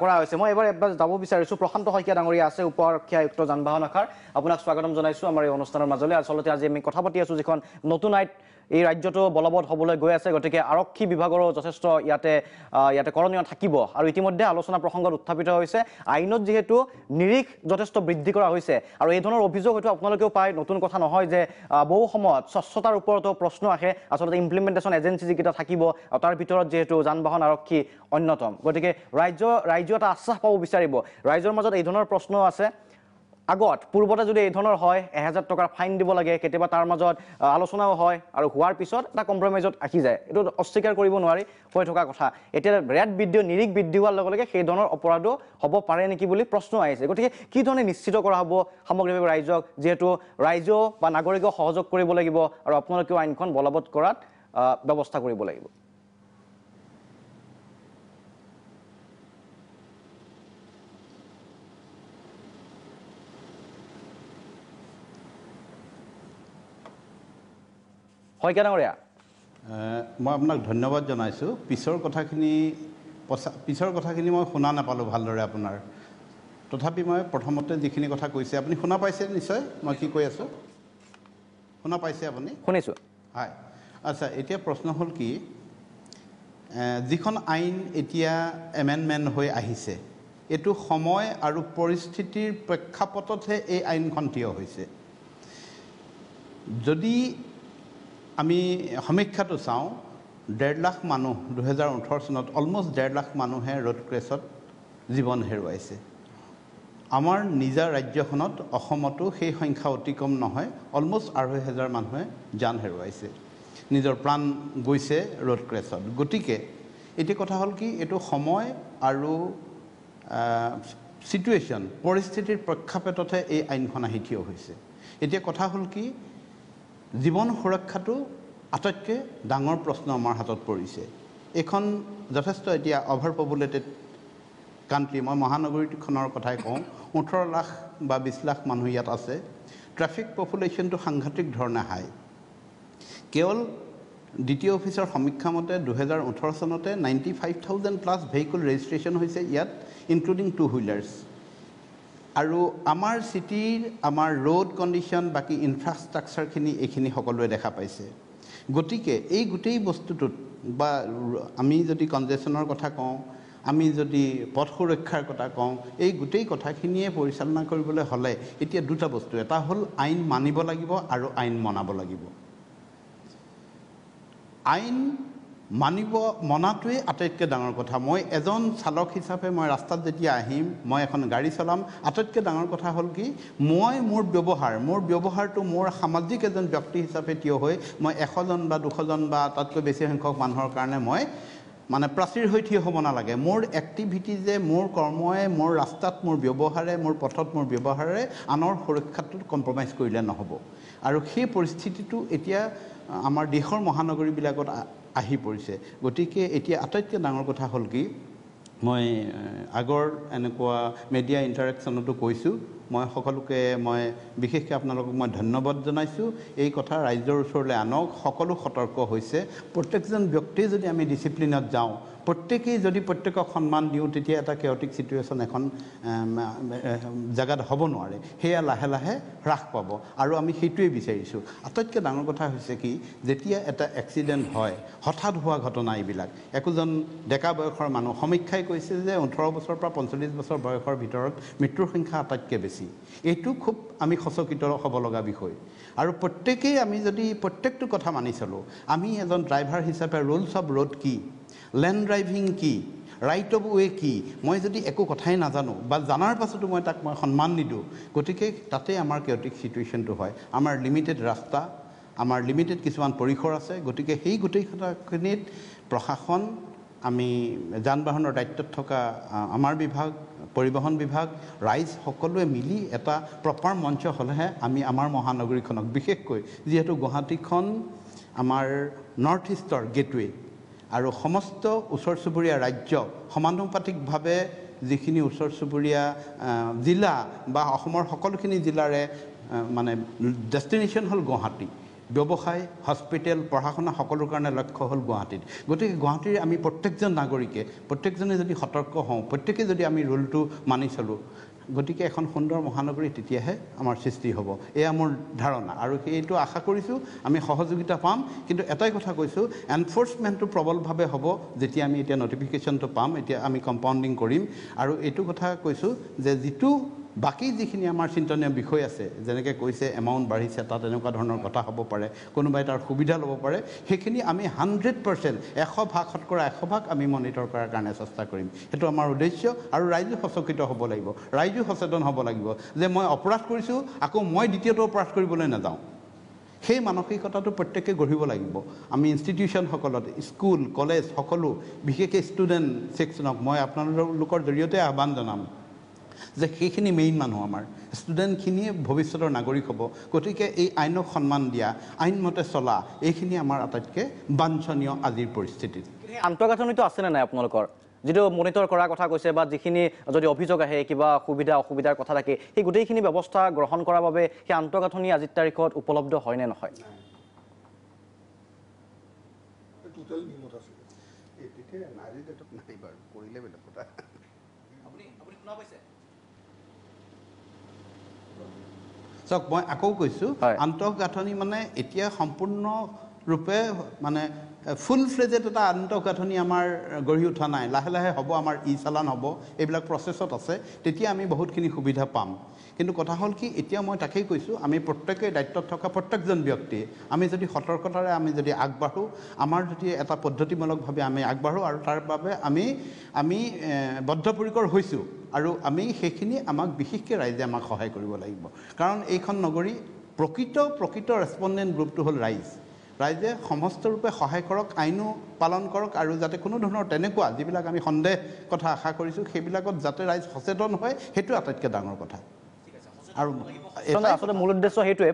কৰা হৈছে মই এবাৰ যাব বিচাৰিছোঁ প্ৰশান্ত শইকীয়া ডাঙৰীয়া আছে উপ আৰক্ষী আয়ুক্ত যান বাহন শাখাৰ আপোনাক স্বাগতম জনাইছোঁ আমাৰ এই অনুষ্ঠানৰ মাজলৈ আচলতে আজি আমি কথা পাতি আছোঁ যিখন নতুন আইন এই ৰাজ্যটো বলবৎ হ'বলৈ গৈ আছে গতিকে আৰক্ষী বিভাগৰো যথেষ্ট ইয়াতে কৰণীয় থাকিব আৰু ইতিমধ্যে আলোচনা প্ৰসংগত উত্থাপিত হৈছে আইনত যিহেতু নিৰিখ যথেষ্ট বৃদ্ধি কৰা হৈছে আৰু এই ধৰণৰ অভিযোগ হয়তো আপোনালোকেও পায় নতুন কথা নহয় যে বহু সময়ত স্বচ্ছতাৰ ওপৰতো প্ৰশ্ন আহে আচলতে ইমপ্লিমেণ্টেশ্যন এজেঞ্চি যিকেইটা থাকিব আৰু তাৰ ভিতৰত যিহেতু যান বাহন আৰক্ষী অন্যতম গতিকে ৰাজ্য এটা আশ্বাস পাব বিচাৰিব ৰাইজৰ মাজত এই ধৰণৰ প্ৰশ্ন আছে আগত পূৰ্বতে যদি এই ধৰণৰ হয় 1000 টকাৰ ফাইন দিব লাগে কেতিয়াবা তাৰ মাজত আলোচনাও হয় আৰু হোৱাৰ পিছত এটা কম্প্ৰমাইজত আহি যায় এইটো অস্বীকাৰ কৰিব নোৱাৰি হৈ থকা কথা এতিয়া ৰেট বৃদ্ধি নিৰিখ বৃদ্ধি হোৱাৰ লগে লগে সেই ধৰণৰ অপৰাধো হ'ব পাৰে নেকি বুলি প্ৰশ্ন আহিছে গতিকে কি ধৰণে নিশ্চিত কৰা হ'ব সামগ্ৰিকভাৱে ৰাইজক যিহেতু ৰাইজেও বা নাগৰিকক সহযোগ কৰিব লাগিব আৰু আপোনালোকেও আইনখন বলবৎ কৰাত ব্যৱস্থা কৰিব লাগিব শইকীয়া ডাঙৰীয়া মই আপোনাক ধন্যবাদ জনাইছোঁ পিছৰ কথাখিনি মই শুনা নাপালোঁ ভালদৰে আপোনাৰ তথাপি মই প্ৰথমতে যিখিনি কথা কৈছে আপুনি শুনা পাইছে নিশ্চয় মই কি কৈ আছোঁ শুনা পাইছে আপুনি শুনিছোঁ হয় আচ্ছা এতিয়া প্ৰশ্ন হ'ল কি যিখন আইন এতিয়া এমেণ্ডমেণ্ট হৈ আহিছে এইটো সময় আৰু পৰিস্থিতিৰ প্ৰেক্ষাপটতহে এই আইনখন থিয় হৈছে যদি আমি সমীক্ষাটো চাওঁ 1.5 লাখ মানুহ 2018 চনত অলমষ্ট 1.5 লাখ মানুহে ৰোড ক্ৰেছত জীৱন হেৰুৱাইছে আমাৰ নিজা ৰাজ্যখনত অসমতো সেই সংখ্যা অতি কম নহয় অলমষ্ট 2,500 মানুহে জান হেৰুৱাইছে নিজৰ প্ৰাণ গৈছে ৰোড ক্ৰেছত গতিকে এতিয়া কথা হ'ল কি এইটো সময় আৰু সিচুৱেশ্যন পৰিস্থিতিৰ প্ৰেক্ষাপটতহে এই আইনখন আহি থিয় হৈছে এতিয়া কথা হ'ল কি জীৱন সুৰক্ষাটো আটাইতকৈ ডাঙৰ প্ৰশ্ন আমাৰ হাতত পৰিছে এখন যথেষ্ট এতিয়া অভাৰ পপুলেটেড কাণ্ট্ৰি মই মহানগৰীখনৰ কথাই কওঁ 18 লাখ বা 20 লাখ মানুহ ইয়াত আছে ট্ৰাফিক পপুলেশ্যনটো সাংঘাতিক ধৰণে হাই কেৱল দ্বিতীয় অফিচৰ সমীক্ষা মতে 2018 চনতে 95,000 প্লাছ ভেহিকল ৰেজিষ্ট্ৰেশ্যন হৈছে ইয়াত ইনক্লুডিং টু হুইলাৰ্ছ আৰু আমাৰ চিটিৰ আমাৰ ৰোড কণ্ডিশ্যন বাকী ইনফ্ৰাষ্ট্ৰাকচাৰখিনি এইখিনি সকলোৱে দেখা পাইছে গতিকে এই গোটেই বস্তুটোত বা আমি যদি কনজেশ্যনৰ কথা কওঁ আমি যদি পথ সুৰক্ষাৰ কথা কওঁ এই গোটেই কথাখিনিয়ে পৰিচালনা কৰিবলৈ হ'লে এতিয়া দুটা বস্তু এটা হ'ল আইন মানিব লাগিব আৰু আইন মনাব লাগিব আইন মনাটোৱেই আটাইতকৈ ডাঙৰ কথা। মই এজন চালক হিচাপে মই ৰাস্তাত যেতিয়া আহিম, মই এখন গাড়ী চলাম, আটাইতকৈ ডাঙৰ কথা হ'ল কি মই মোৰ ব্যৱহাৰটো মোৰ সামাজিক এজন ব্যক্তি হিচাপে থিয় হৈ মই 100জন বা 200জন বা তাতকৈ বেছি সংখ্যক মানুহৰ কাৰণে মই মানে প্ৰাচীৰ হৈ থিয় হ'ব নালাগে। মোৰ এক্টিভিটিজে, মোৰ কৰ্মই, মোৰ ৰাস্তাত মোৰ ব্যৱহাৰে, মোৰ পথত মোৰ ব্যৱহাৰে আনৰ সুৰক্ষাটোত কম্প্ৰমাইজ কৰিলে নহ'ব। আৰু সেই পৰিস্থিতিটো এতিয়া আমাৰ দেশৰ মহানগৰীবিলাকত আহি পৰিছে। গতিকে এতিয়া আটাইতকৈ ডাঙৰ কথা হ'ল কি মই আগৰ এনেকুৱা মিডিয়া ইণ্টাৰেকশ্যনতো কৈছোঁ, মই সকলোকে মই বিশেষকৈ আপোনালোকক মই ধন্যবাদ জনাইছোঁ। এই কথা ৰাইজৰ ওচৰলৈ আনক, সকলো সতৰ্ক হৈছে। প্ৰত্যেকজন ব্যক্তিয়ে যদি আমি ডিচিপ্লিনত যাওঁ, প্ৰত্যেকেই যদি প্ৰত্যেকক সন্মান দিওঁ, তেতিয়া এটা কেঅটিক চিটুৱেশ্যন এখন জেগাত হ'ব নোৱাৰে। সেয়া লাহে লাহে হ্ৰাস পাব আৰু আমি সেইটোৱে বিচাৰিছোঁ। আটাইতকৈ ডাঙৰ কথা হৈছে কি যেতিয়া এটা এক্সিডেণ্ট হয়, হঠাৎ হোৱা ঘটনা এইবিলাক, একোজন ডেকা বয়সৰ মানুহ, সমীক্ষাই কৈছে যে 18 বছৰৰ পৰা 45 বছৰ বয়সৰ ভিতৰত মৃত্যুৰ সংখ্যা আটাইতকৈ বেছি। এইটো খুব আমি সচকিত হ'ব লগা বিষয়। আৰু প্ৰত্যেকেই আমি যদি প্ৰত্যেকটো কথা মানি চলোঁ, আমি এজন ড্ৰাইভাৰ হিচাপে ৰুলছ অফ ৰোড কি, লেন ড্ৰাইভিং কি, ৰাইট অফ ৱে কি, মই যদি একো কথাই নাজানো বা জানাৰ পাছতো মই তাক সন্মান নিদিওঁ, গতিকে তাতে আমাৰ কেঅটিক চিটুৱেশ্যনটো হয়। আমাৰ লিমিটেড ৰাস্তা, আমাৰ লিমিটেড কিছুমান পৰিসৰ আছে। গতিকে সেই গোটেই কথাখিনিত প্ৰশাসন, আমি যান বাহনৰ দায়িত্বত থকা আমাৰ বিভাগ, পৰিবহণ বিভাগ, ৰাইজ সকলোৱে মিলি এটা প্ৰপাৰ মঞ্চ হ'লেহে আমি আমাৰ মহানগৰীখনক, বিশেষকৈ যিহেতু গুৱাহাটীখন আমাৰ নৰ্থ ইষ্টৰ গেটৱে আৰু সমস্ত ওচৰ চুবুৰীয়া ৰাজ্য সমানুপাতিকভাৱে যিখিনি ওচৰ চুবুৰীয়া জিলা বা অসমৰ সকলোখিনি জিলাৰে মানে ডেষ্টিনেশ্যন হ'ল গুৱাহাটী। ব্যৱসায়, হস্পিটেল, পঢ়া শুনা সকলোৰ কাৰণে লক্ষ্য হ'ল গুৱাহাটীত। গতিকে গুৱাহাটীৰ আমি প্ৰত্যেকজন নাগৰিকে, প্ৰত্যেকজনে যদি সতৰ্ক হওঁ, প্ৰত্যেকে যদি আমি ৰুলটো মানি চলোঁ, গতিকে এখন সুন্দৰ মহানগৰী তেতিয়াহে আমাৰ সৃষ্টি হ'ব। এয়া মোৰ ধাৰণা আৰু সেইটো আশা কৰিছোঁ আমি সহযোগিতা পাম। কিন্তু এটাই কথা কৈছোঁ, এনফৰ্চমেণ্টটো প্ৰবলভাৱে হ'ব যেতিয়া আমি এতিয়া নটিফিকেশ্যনটো পাম, এতিয়া আমি কম্পাউণ্ডিং কৰিম। আৰু এইটো কথা কৈছোঁ যে যিটো বাকী যিখিনি আমাৰ চিন্তনীয় বিষয় আছে, যেনেকৈ কৈছে এমাউণ্ট বাঢ়িছে, তাত এনেকুৱা ধৰণৰ কথা হ'ব পাৰে, কোনোবাই তাৰ সুবিধা ল'ব পাৰে, সেইখিনি আমি 100%, 100% আমি মনিটৰ কৰাৰ কাৰণে চেষ্টা কৰিম। সেইটো আমাৰ উদ্দেশ্য। আৰু ৰাইজো সচকিত হ'ব লাগিব, ৰাইজো সচেতন হ'ব লাগিব যে মই অপৰাধ কৰিছোঁ, আকৌ মই দ্বিতীয়টো অপৰাধ কৰিবলৈ নাযাওঁ। সেই মানসিকতাটো প্ৰত্যেকে গঢ়িব লাগিব। আমি ইনষ্টিটিউশ্যনসকলত, স্কুল, কলেজ সকলো, বিশেষকৈ ষ্টুডেণ্ট ছেকশ্যনক মই আপোনালোকৰ জৰিয়তে আহ্বান জনাম যে সেইখিনি মেইন মানুহ আমাৰ ষ্টুডেণ্টখিনিয়ে ভৱিষ্যতৰ নাগৰিক হ'ব। গতিকে এই আইনক সন্মান দিয়া, আইনমতে চলা, এইখিনি আমাৰ আটাইতকৈ বাঞ্ছনীয় আজিৰ পৰিস্থিতিত। আন্তঃগাঁথনিটো আছেনে নাই আপোনালোকৰ? যিটো মনিটৰ কৰাৰ কথা কৈছে বা যিখিনি যদি অভিযোগ আহে, কিবা সুবিধা অসুবিধাৰ কথা থাকে, সেই গোটেইখিনি ব্যৱস্থা গ্ৰহণ কৰাৰ বাবে সেই আন্তঃগাঁথনি আজিৰ তাৰিখত উপলব্ধ হয় নে নহয়? চাওক, মই আকৌ কৈছোঁ, আন্তঃগাঁথনি মানে এতিয়া সম্পূৰ্ণৰূপে মানে ফুল ফ্লেজেড এটা আন্তঃগাঁথনি আমাৰ গঢ়ি উঠা নাই। লাহে লাহে হ'ব, আমাৰ চালান হ'ব, এইবিলাক প্ৰচেছত আছে, তেতিয়া আমি বহুতখিনি সুবিধা পাম। কিন্তু কথা হ'ল কি, এতিয়া মই তাকেই কৈছোঁ, আমি প্ৰত্যেকেই দায়িত্বত থকা প্ৰত্যেকজন ব্যক্তিয়ে আমি যদি সতৰ্কতাৰে আমি যদি আগবাঢ়োঁ, আমাৰ যদি এটা পদ্ধতিমূলকভাৱে আমি আগবাঢ়োঁ, আৰু তাৰ বাবে আমি বদ্ধপৰিকৰ হৈছোঁ, আৰু আমি সেইখিনি আমাক বিশেষকৈ ৰাইজে আমাক সহায় কৰিব লাগিব। কাৰণ এইখন নগৰী প্ৰকৃত ৰেছপণ্ডেণ্ট গ্ৰুপটো হ'ল ৰাইজ। ৰাইজে সমস্তৰূপে সহায় কৰক, আইনো পালন কৰক, আৰু যাতে কোনো ধৰণৰ তেনেকুৱা যিবিলাক আমি সন্দেহ কথা আশা কৰিছোঁ, সেইবিলাকত যাতে ৰাইজ সচেতন হয়, সেইটো আটাইতকৈ ডাঙৰ কথা। আৰু আচলতে মূল উদ্দেশ্য সেইটোৱে,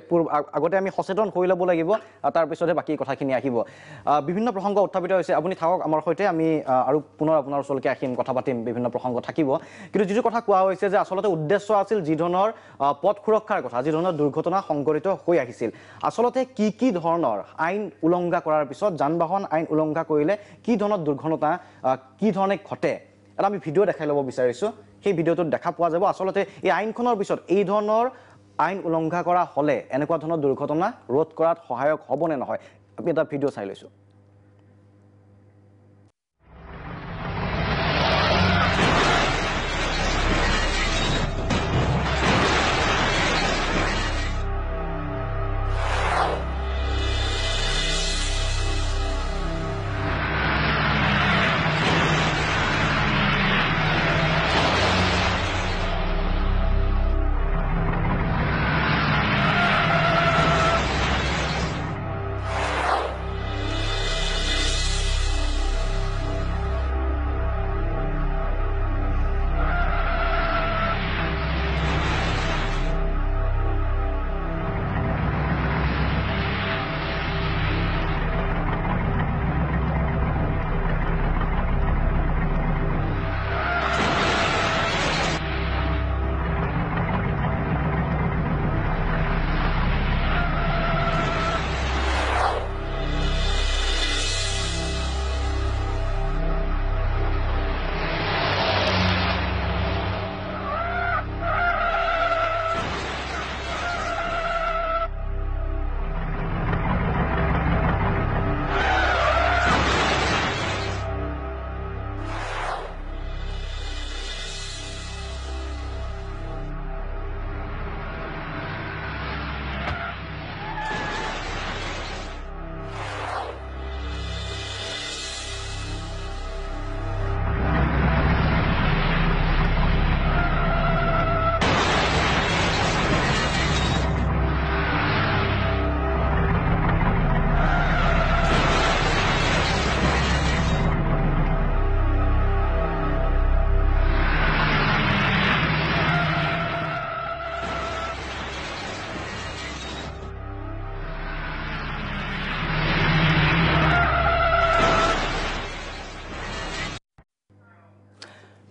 আগতে আমি সচেতন হৈ ল'ব লাগিব, তাৰপিছতহে বাকী কথাখিনি আহিব। বিভিন্ন প্ৰসংগ উত্থাপিত হৈছে, আপুনি থাকক আমাৰ সৈতে, আমি আৰু পুনৰ আপোনাৰ ওচৰলৈকে আহিম, কথা পাতিম, বিভিন্ন প্ৰসংগ থাকিব। কিন্তু যিটো কথা কোৱা হৈছে যে আচলতে উদ্দেশ্য আছিল যি ধৰণৰ পথ সুৰক্ষাৰ কথা, যি ধৰণৰ দুৰ্ঘটনা সংঘটিত হৈ আহিছিল, আচলতে কি ধৰণৰ আইন উলংঘা কৰাৰ পিছত, যান বাহন আইন উলংঘা কৰিলে কি ধৰণৰ দুৰ্ঘটনা কি ধৰণে ঘটে, এটা আমি ভিডিঅ' দেখাই ল'ব বিচাৰিছোঁ। সেই ভিডিঅ'টোত দেখা পোৱা যাব আচলতে এই আইনখনৰ পিছত এই ধৰণৰ আইন উলংঘা কৰা হ'লে এনেকুৱা ধৰণৰ দুৰ্ঘটনা ৰোধ কৰাত সহায়ক হ'ব নে নহয়, আমি এটা ভিডিঅ' চাই লৈছোঁ।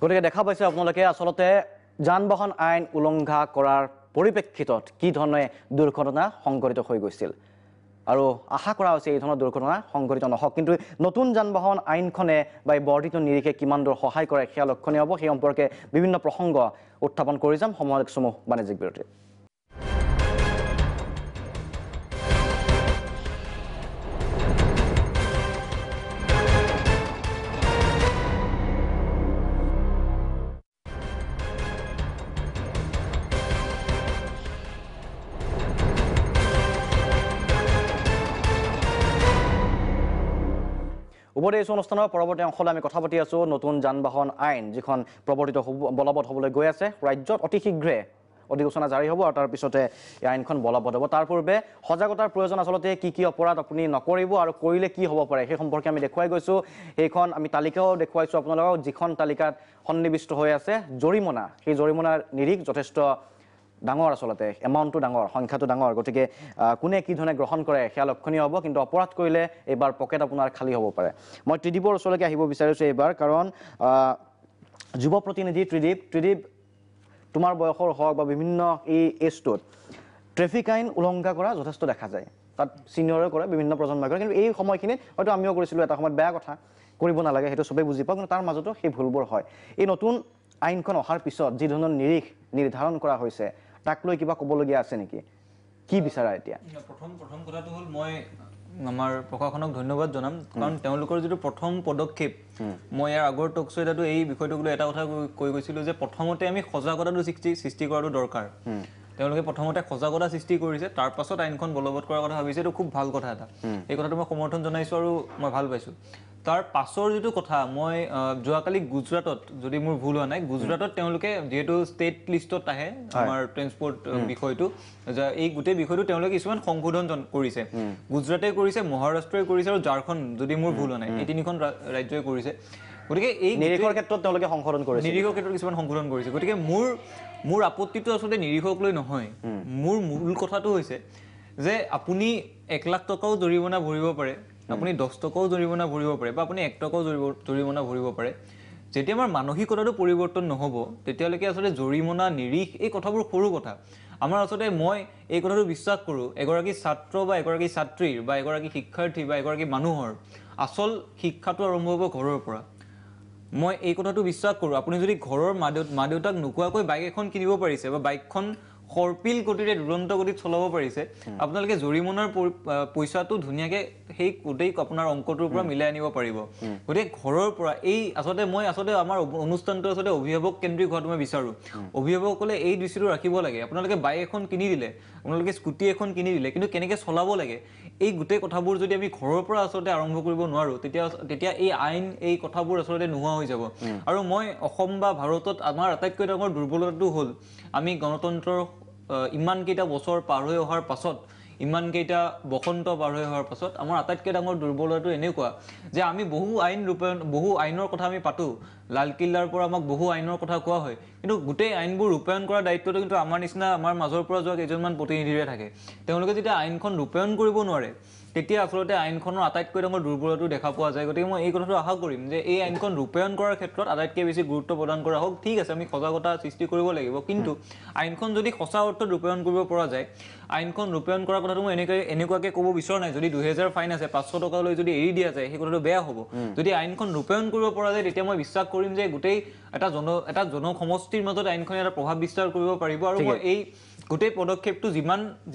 গতিকে দেখা পাইছে আপোনালোকে আচলতে যান বাহন আইন উলংঘা কৰাৰ পৰিপ্ৰেক্ষিতত কি ধৰণে দুৰ্ঘটনা সংঘটিত হৈ গৈছিল আৰু আশা কৰা হৈছে এই ধৰণৰ দুৰ্ঘটনা সংঘটিত নহওক কিন্তু নতুন যান বাহন আইনখনে বা এই বৰ্ধিত নিৰিখে কিমান দূৰ সহায় কৰে সেয়া লক্ষণীয় হ'ব সেই সম্পৰ্কে বিভিন্ন প্ৰসংগ উত্থাপন কৰি যাম সময়ত সমূহ বাণিজ্যিক বিৰতি উপৰে এই অনুষ্ঠানৰ পৰৱৰ্তী অংশলৈ আমি কথা পাতি আছো নতুন যান বাহন আইন যিখন প্ৰৱৰ্তিত বলবৎ হ'বলৈ গৈ আছে ৰাজ্যত অতি শীঘ্ৰে অধিসূচনা জাৰি হ'ব আৰু তাৰ পিছতে এই আইনখন বলবৎ হ'ব তাৰ পূৰ্বে সজাগতাৰ প্ৰয়োজন আচলতে কি অপৰাধ আপুনি নকৰিব আৰু কৰিলে কি হ'ব পাৰে সেই সম্পৰ্কে আমি দেখুৱাই গৈছো এইখন আমি তালিকাও দেখুৱাইছো আপোনালোকক যিখন তালিকাত সন্নিৱিষ্ট হৈ আছে জৰিমনা সেই জৰিমনাৰ নিৰিখ যথেষ্ট ডাঙৰ আচলতে এমাউণ্টটো ডাঙৰ সংখ্যাটো ডাঙৰ গতিকে কোনে কি ধৰণে গ্ৰহণ কৰে সেয়া লক্ষণীয় হ'ব কিন্তু অপৰাধ কৰিলে এইবাৰ পকেট আপোনাৰ খালী হ'ব পাৰে মই ত্ৰিদীপৰ ওচৰলৈকে আহিব বিচাৰিছোঁ এইবাৰ কাৰণ যুৱ প্ৰতিনিধি ত্ৰিদীপ তোমাৰ বয়সৰ হওক বা বিভিন্ন এই এজটোত ট্ৰেফিক আইন উলংঘা কৰা যথেষ্ট দেখা যায় তাত ছিনিয়ৰে কৰে বিভিন্ন প্ৰজন্মই কৰে কিন্তু এই সময়খিনিত হয়তো আমিও কৰিছিলোঁ এটা সময়ত বেয়া কথা কৰিব নালাগে সেইটো চবেই বুজি পাওঁ কিন্তু তাৰ মাজতো সেই ভুলবোৰ হয় এই নতুন আইনখন অহাৰ পিছত যি ধৰণৰ নিৰিখ নিৰ্ধাৰণ কৰা হৈছে তাক লৈ কিবা ক'বলগীয়া আছে নেকি কি বিচাৰা এতিয়া প্ৰথম কথাটো হ'ল মই আমাৰ প্ৰশাসনক ধন্যবাদ জনাম কাৰণ তেওঁলোকৰ যিটো প্ৰথম পদক্ষেপ মই ইয়াৰ আগৰ টকশ্ব' এটাতো এই বিষয়টোক লৈ এটা কথা কৈ গৈছিলোঁ যে প্ৰথমতে আমি সজাগতাটো সৃষ্টি কৰাটো দৰকাৰ তেওঁলোকে প্ৰথমতে সজাগতা সৃষ্টি কৰিছে তাৰ পাছত আইনখন বলবৎ কৰাৰ কথা ভাবিছে এইটো খুব ভাল কথা এটা এই কথাটো মই সমৰ্থন জনাইছোঁ আৰু মই ভাল পাইছোঁ তাৰ পাছৰ যিটো কথা মই যোৱাকালি গুজৰাটত যদি মোৰ ভুল হোৱা নাই গুজৰাটত তেওঁলোকে যিহেতু ষ্টেট লিষ্টত আহে আমাৰ ট্ৰেন্সপৰ্ট বিষয়টো এই গোটেই বিষয়টো তেওঁলোকে কিছুমান সংশোধন কৰিছে গুজৰাটে কৰিছে মহাৰাষ্ট্ৰই কৰিছে আৰু ঝাৰখণ্ড যদি মোৰ ভুল হোৱা নাই এই তিনিখন ৰাজ্যই কৰিছে গতিকে এই নিৰিখৰ ক্ষেত্ৰত তেওঁলোকে সংশোধন কৰিছে নিৰিখৰ ক্ষেত্ৰত কিছুমান সংশোধন কৰিছে গতিকে মোৰ আপত্তিটো আচলতে নিৰিখক লৈ নহয় মোৰ মূল কথাটো হৈছে যে আপুনি 1 লাখ টকাও জৰিমনা ভৰিব পাৰে আপুনি 10 টকাও জৰিমনা ভৰিব পাৰে বা আপুনি 1 টকাও জৰিমনা ভৰিব পাৰে যেতিয়া আমাৰ মানসিকতাটো পৰিৱৰ্তন নহ'ব তেতিয়ালৈকে আচলতে জৰিমনা নিৰিখ এই কথাবোৰ সৰু কথা আমাৰ আচলতে মই এই কথাটো বিশ্বাস কৰোঁ এগৰাকী ছাত্ৰ বা এগৰাকী ছাত্ৰীৰ বা এগৰাকী শিক্ষাৰ্থী বা এগৰাকী মানুহৰ আচল শিক্ষাটো আৰম্ভ হ'ব ঘৰৰ পৰা মই এই কথাটো বিশ্বাস কৰোঁ আপুনি যদি ঘৰৰ মা দেউতাক নোকোৱাকৈ বাইক এখন কিনিব পাৰিছে বা বাইকখন খৰপিল গতিৰে দুৰন্ত গতিত চলাব পাৰিছে আপোনালোকে জৰিমনাৰ পইচাটো ধুনীয়াকৈ সেই গোটেই আপোনাৰ অংকটোৰ পৰা মিলাই আনিব পাৰিব গতিকে ঘৰৰ পৰা এই মই আচলতে আমাৰ অনুষ্ঠানটো আচলতে অভিভাৱক কেন্দ্ৰিক হোৱাটো মই বিচাৰোঁ অভিভাৱকসকলে এই দৃষ্টিটো ৰাখিব লাগে আপোনালোকে বাইক এখন কিনি দিলে আপোনালোকে স্কুটি এখন কিনি দিলে কিন্তু কেনেকৈ চলাব লাগে এই গোটেই কথাবোৰ যদি আমি ঘৰৰ পৰা আচলতে আৰম্ভ কৰিব নোৱাৰোঁ তেতিয়া এই আইন এই কথাবোৰ আচলতে নোহোৱা হৈ যাব আৰু মই অসম বা ভাৰতত আমাৰ আটাইতকৈ ডাঙৰ দুৰ্বলতাটো হ'ল আমি গণতন্ত্ৰৰ ইমানকেইটা বছৰ পাৰ হৈ অহাৰ পাছত ইমানকেইটা বসন্ত পাৰ হৈ অহাৰ পাছত আমাৰ আটাইতকৈ ডাঙৰ দুৰ্বলতাটো এনেকুৱা যে আমি বহু আইনৰ কথা আমি পাতোঁ লালকিল্লাৰ পৰা আমাক বহু আইনৰ কথা কোৱা হয় কিন্তু গোটেই আইনবোৰ ৰূপায়ণ কৰাৰ দায়িত্বটো কিন্তু আমাৰ নিচিনা আমাৰ মাজৰ পৰা যোৱা কেইজনমান প্ৰতিনিধিৰে থাকে তেওঁলোকে যেতিয়া আইনখন ৰূপায়ণ কৰিব নোৱাৰে তেতিয়া আচলতে আইনখনৰ আটাইতকৈ ডাঙৰ দুৰ্বলতাটো দেখা পোৱা যায় গতিকে মই এই কথাটো আশা কৰিম যে এই আইনখন ৰূপায়ণ কৰাৰ ক্ষেত্ৰত আটাইতকৈ বেছি গুৰুত্ব প্ৰদান কৰা হওক ঠিক আছে আমি সজাগতা সৃষ্টি কৰিব লাগিব কিন্তু আইনখন যদি সঁচা অৰ্থত ৰূপায়ণ কৰিব পৰা যায় আইনখন ৰূপায়ণ কৰাৰ কথাটো মই এনেকুৱাকৈ ক'ব বিচৰা নাই যদি 2000 ফাইন আছে 500 টকালৈ যদি এৰি দিয়া যায় সেই কথাটো বেয়া হ'ব যদি আইনখন ৰূপায়ণ কৰিব পৰা যায় তেতিয়া মই বিশ্বাস কৰিম যে গোটেই এটা জনসমষ্টিৰ মাজত আইনখনে এটা প্ৰভাৱ বিস্তাৰ কৰিব পাৰিব আৰু মই এই গোটেই পদক্ষেপটো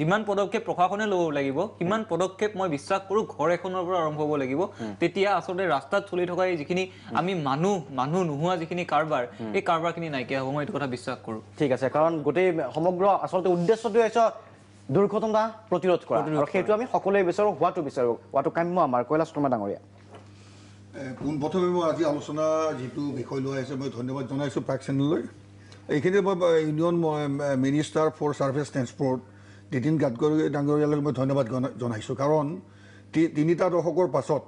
যিমান পদক্ষেপ প্ৰশাসনে ল'ব লাগিব সিমান পদক্ষেপ মই বিশ্বাস কৰোঁ ঘৰ এখনৰ পৰা আৰম্ভ হ'ব লাগিব তেতিয়া আচলতে ৰাস্তাত চলি থকা যিখিনি আমি মানুহ নোহোৱা যিখিনি কাৰবাৰ এই কাৰবাৰখিনি নাইকিয়া হ'ব মই এইটো কথা বিশ্বাস কৰোঁ ঠিক আছে কাৰণ গোটেই সমগ্ৰ আচলতে উদ্দেশ্যটো হৈছে দুৰ্ঘটনা প্ৰতিৰোধ কৰা আৰু সেইটো আমি সকলোৱে হোৱাটো কাম্য আমাৰ কৈলাশ শৰ্মা ডাঙৰীয়া পোনপ্ৰথমে মই আজি আলোচনা যিটো বিষয় লৈ আহিছে মই ধন্যবাদ জনাইছোঁ প্ৰাক চেনেললৈ এইখিনিতে মই union minister for surface transport Nitin Gadkari ডাঙৰীয়ালৈ মই ধন্যবাদ জনাইছোঁ কাৰণ 3টা দশকৰ পাছত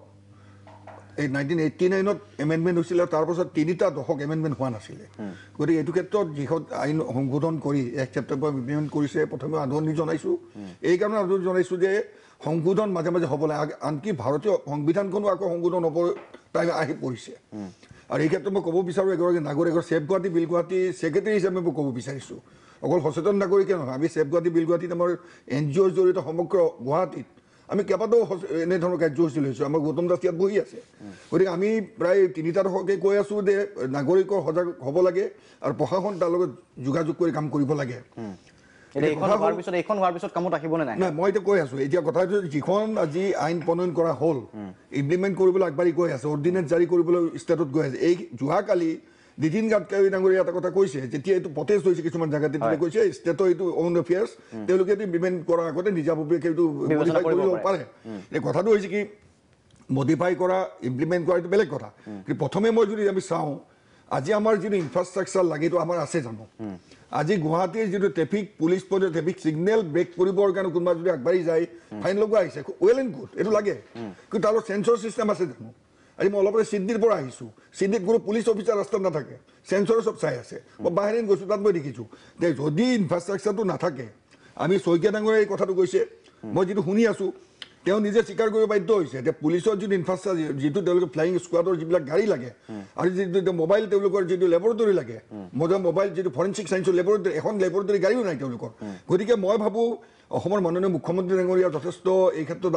এই 1989ত এমেণ্ডমেণ্ট হৈছিলে আৰু তাৰপাছত 3টা দশক এমেণ্ডমেণ্ট হোৱা নাছিলে গতিকে এইটো ক্ষেত্ৰত যিখন আইন সংশোধন কৰি 1 ছেপ্টেম্বৰ ইমপ্লিমেণ্ট কৰিছে প্ৰথমে আদৰণি জনাইছোঁ এইকাৰণে আদৰণি জনাইছোঁ যে সংশোধন মাজে মাজে হ'ব লাগে আনকি ভাৰতীয় সংবিধানখনো আকৌ সংশোধন হ'ব টাইম আহি পৰিছে আৰু এই ক্ষেত্ৰত মই ক'ব বিচাৰোঁ এগৰাকী নাগৰিকৰ ছেফ গুৱাহাটী বিল গুৱাহাটী ছেক্ৰেটাৰী হিচাপে মই ক'ব বিচাৰিছোঁ অকল সচেতন নাগৰিকে নহয় আমি ছেফ গুৱাহাটী বিল গুৱাহাটীত আমাৰ NGOৰ জৰিয়তে সমগ্ৰ গুৱাহাটীত আমি কেইবাটাও এনেধৰণৰ কাৰ্যসূচী লৈছোঁ আমাৰ গৌতম দাস ইয়াত বহি আছে গতিকে আমি প্ৰায় 3টা দশকে কৈ আছোঁ যে নাগৰিকৰ সজাগ হ'ব লাগে আৰু প্ৰশাসন তাৰ লগত যোগাযোগ কৰি কাম কৰিব লাগে এইখন হোৱাৰ পিছত কামত আহিবনে নাই নাই মই এতিয়া কৈ আছোঁ এতিয়া কথাটো যিখন আজি আইন প্ৰণয়ন কৰা হ'ল ইমপ্লিমেণ্ট কৰিবলৈ আগবাঢ়ি গৈ আছে অৰ্ডিনেঞ্চ জাৰি কৰিবলৈ ষ্টেটত গৈ আছে এই যোৱাকালি নীতিন গাডকাৰী ডাঙৰীয়া এটা কথা কৈছে যেতিয়া এইটো প্ৰটেষ্ট হৈছে কিছুমান জেগাত তেতিয়া কৈছে ষ্টেটৰ এইটো অন এফেয়াৰ্ছ তেওঁলোকে এইটো ইমপ্লিমেণ্ট কৰাৰ আগতে নিজাববীয়াকৈ এইটো মডিফাই কৰিব পাৰে এই কথাটো হৈছে কি মডিফাই কৰা ইমপ্লিমেণ্ট কৰা এইটো বেলেগ কথা কিন্তু প্ৰথমে মই যদি আমি চাওঁ আজি আমাৰ যিটো ইনফ্ৰাষ্ট্ৰাকচাৰ লাগে এইটো আমাৰ আছে জানো আজি গুৱাহাটীৰ যিটো ট্ৰেফিক পুলিচ পইণ্টৰ ট্ৰেফিক ছিগনেল ব্ৰেক কৰিবৰ কাৰণে কোনোবা যদি আগবাঢ়ি যায় ফাইন লগোৱা আহিছে ৱেল এণ্ড গুড এইটো লাগে কিন্তু তাৰ চেঞ্চৰ ছিষ্টেম আছে জানো আজি মই অলপতে চিডনিৰ পৰা আহিছোঁ চিডনিত কোনো পুলিচ অফিচাৰ ৰাস্তাত নাথাকে চেঞ্চৰ চব চাই আছে মই বাহিৰত গৈছোঁ তাত মই দেখিছোঁ যে যদি ইনফ্ৰাষ্ট্ৰাকচাৰটো নাথাকে আমি শইকীয়া ডাঙৰীয়াই এই কথাটো কৈছে মই যিটো শুনি আছোঁ তেওঁ নিজে স্বীকাৰ কৰিব বাধ্য হৈছে এতিয়া পুলিচৰ যিটো ইনফ্ৰাষ্ট্ৰাকচাৰ যিটো তেওঁলোকে ফ্লাইং স্কোৱাডৰ যিবিলাক গাড়ী লাগে আৰু যিটো মোবাইল তেওঁলোকৰ যিটো লেবৰেটৰী লাগে মোবাইল যিটো ফৰেনচিক চায়েন্সৰ লেবৰেটৰী এখন লেবৰেটৰী গাড়ীও নাই তেওঁলোকৰ গতিকে মই ভাবোঁ অসমৰ মাননীয় মুখ্যমন্ত্ৰী ডাঙৰীয়া যথেষ্ট এই ক্ষেত্ৰত